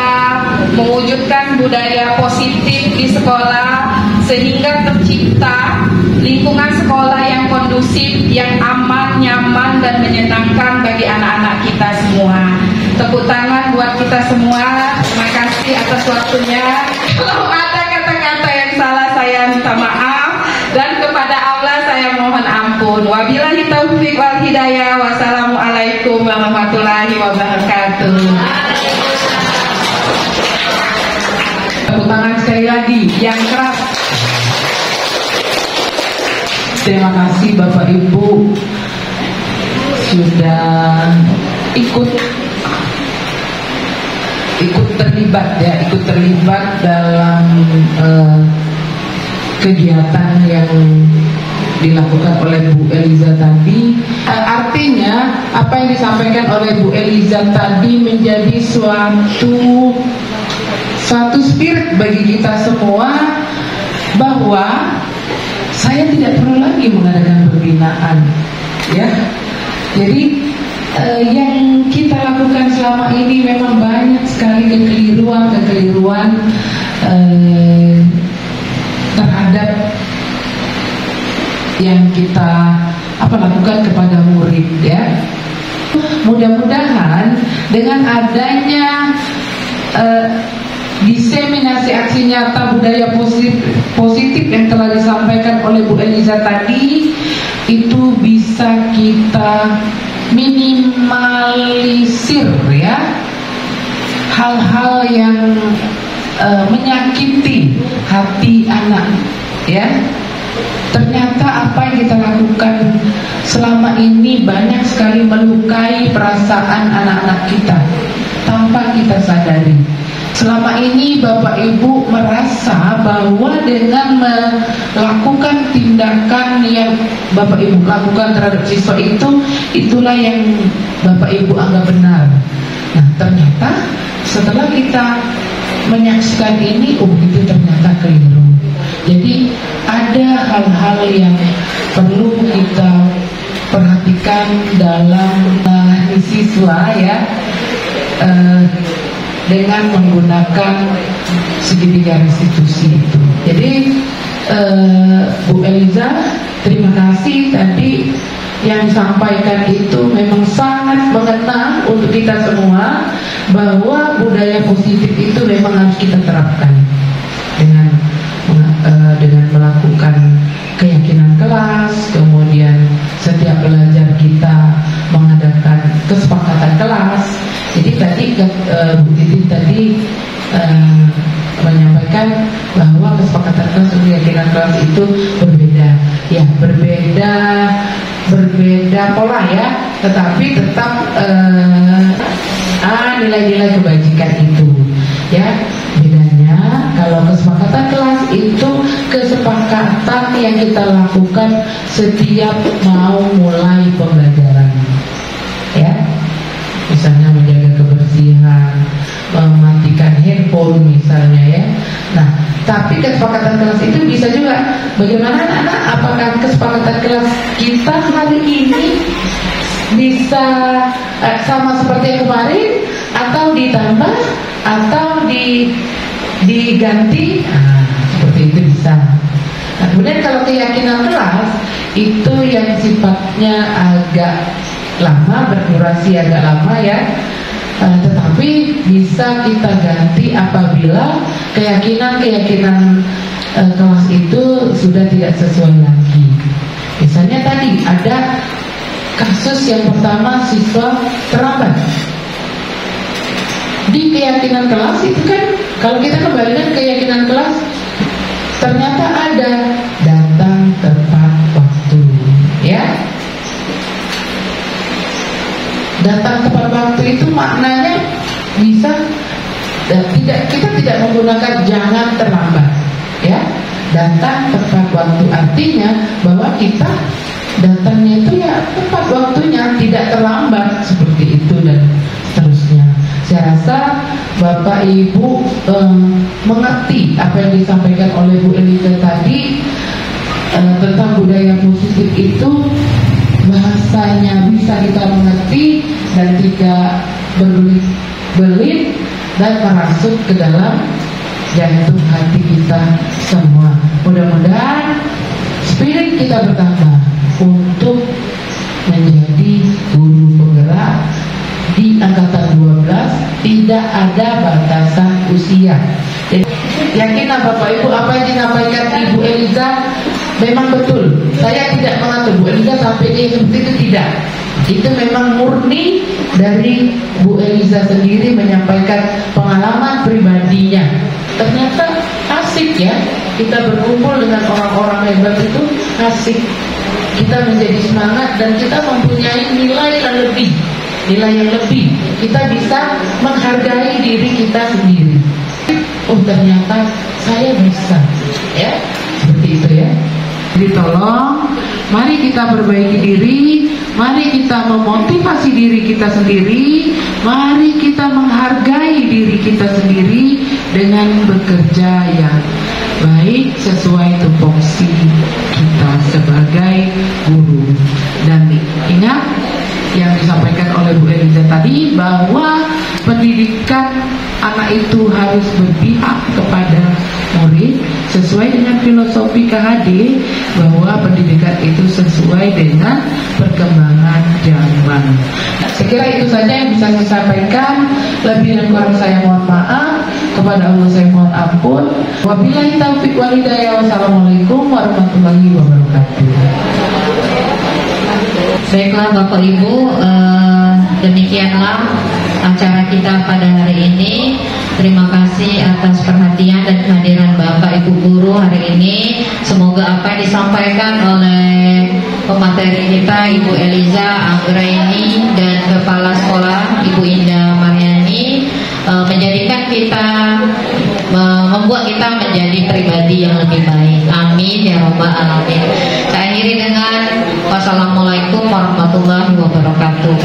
mewujudkan budaya positif di sekolah sehingga tercipta lingkungan sekolah yang kondusif, yang aman, nyaman, dan menyenangkan bagi anak-anak kita semua. Tepuk tangan buat kita semua. Terima kasih atas waktunya. Kalau ada kata-kata yang salah saya minta maaf, dan kepada Allah saya mohon ampun. Wabillahi taufiq wal hidayah. Wassalamualaikum warahmatullahi wabarakatuh. Tepuk tangan sekali lagi yang keras. Terima kasih Bapak Ibu sudah ikut terlibat dalam kegiatan yang dilakukan oleh Bu Eliza tadi. Artinya apa yang disampaikan oleh Bu Eliza tadi menjadi suatu spirit bagi kita semua, bahwa saya tidak perlu lagi mengadakan pembinaan, ya. Jadi yang kita lakukan selama ini memang banyak sekali kekeliruan terhadap yang kita lakukan kepada murid, ya. Mudah-mudahan dengan adanya diseminasi aksi nyata budaya positif yang telah disampaikan oleh Bu Eliza tadi, itu bisa kita minimalisir, ya, hal-hal yang menyakiti hati anak, ya. Ternyata apa yang kita lakukan selama ini banyak sekali melukai perasaan anak-anak kita tanpa kita sadari. Selama ini Bapak Ibu merasa bahwa dengan melakukan tindakan yang Bapak Ibu lakukan terhadap siswa itu, itulah yang Bapak Ibu anggap benar. Nah, ternyata setelah kita menyaksikan ini, itu ternyata keliru. Jadi ada hal-hal yang perlu kita perhatikan dalam siswa, ya, dengan menggunakan segitiga restitusi itu. Jadi Bu Eliza, terima kasih tadi yang disampaikan itu memang sangat mengena untuk kita semua, bahwa budaya positif itu memang harus kita terapkan dengan melakukan keyakinan kelas, kemudian setiap belajar kita mengadakan kesepakatan kelas. Jadi tadi Bu Titin tadi menyampaikan bahwa kesepakatan kelas dan keyakinan kelas itu berbeda, ya berbeda pola ya, tetapi tetap nilai-nilai kebajikan itu ya. Bedanya kalau kesepakatan kelas itu kesepakatan yang kita lakukan setiap mau mulai pembelajaran ya, misalnya menjaga kebersihan, mematikan handphone misalnya ya. Nah, tapi kesepakatan kelas itu bisa juga bagaimana anak, apakah kesepakatan kelas kita hari ini bisa sama seperti yang kemarin, atau ditambah, atau diganti, seperti itu bisa. Nah, kemudian kalau keyakinan kelas itu yang sifatnya agak lama, berdurasi agak lama ya, tetapi bisa kita ganti apabila keyakinan kelas itu sudah tidak sesuai lagi. Misalnya tadi ada kasus yang pertama, siswa terlambat. Di keyakinan kelas itu kan, kalau kita kembalikan keyakinan kelas, ternyata ada datang tepat waktu ya. Datang tepat waktu itu maknanya bisa kita tidak menggunakan jangan terlambat ya. Datang tepat waktu artinya bahwa kita datangnya itu ya tepat waktunya, tidak terlambat, seperti itu dan seterusnya. Saya rasa Bapak Ibu mengerti apa yang disampaikan oleh Bu Eliza tadi tentang budaya positif itu. Bahasanya bisa kita mengerti dan tidak berbelit dan merasuk ke dalam jantung hati kita semua. Mudah-mudahan spirit kita bertambah untuk menjadi guru penggerak di angkatan 12. Tidak ada batasan usia. Jadi, yakinlah Bapak Ibu apa yang disampaikan Ibu Eliza memang betul. Saya tidak mengatur Bu Eliza sampai dia seperti itu, tidak. Itu memang murni dari Bu Eliza sendiri menyampaikan pengalaman pribadinya. Ternyata asik ya, kita berkumpul dengan orang-orang hebat itu asik. Kita menjadi semangat dan kita mempunyai nilai yang lebih. Kita bisa menghargai diri kita sendiri. Oh ternyata saya bisa ya, seperti itu ya. Jadi tolong, mari kita perbaiki diri, mari kita memotivasi diri kita sendiri, mari kita menghargai diri kita sendiri dengan bekerja yang baik sesuai tupoksi kita sebagai guru. Dan ingat yang disampaikan oleh Bu Eliza tadi, bahwa pendidikan anak itu harus berpihak kepada murid sesuai dengan filosofi KHD, bahwa pendidikan itu sesuai dengan perkembangan zaman. Saya kira itu saja yang bisa saya sampaikan. Lebih dan kurang saya mohon maaf. Kepada Allah saya mohon ampun. Wabillahi taufiq wal hidayah. Wassalamualaikum warahmatullahi wabarakatuh. Baiklah Bapak Ibu, demikianlah acara kita pada hari ini. Terima kasih atas perhatian dan kehadiran Bapak Ibu guru hari ini. Semoga apa yang disampaikan oleh pemateri kita Ibu Eliza Anggraini dan Kepala Sekolah Ibu Indah Mariani menjadikan kita, membuat kita menjadi pribadi yang lebih baik. Amin ya rabbal alamin. Saya akhiri dengan wassalamualaikum warahmatullahi wabarakatuh.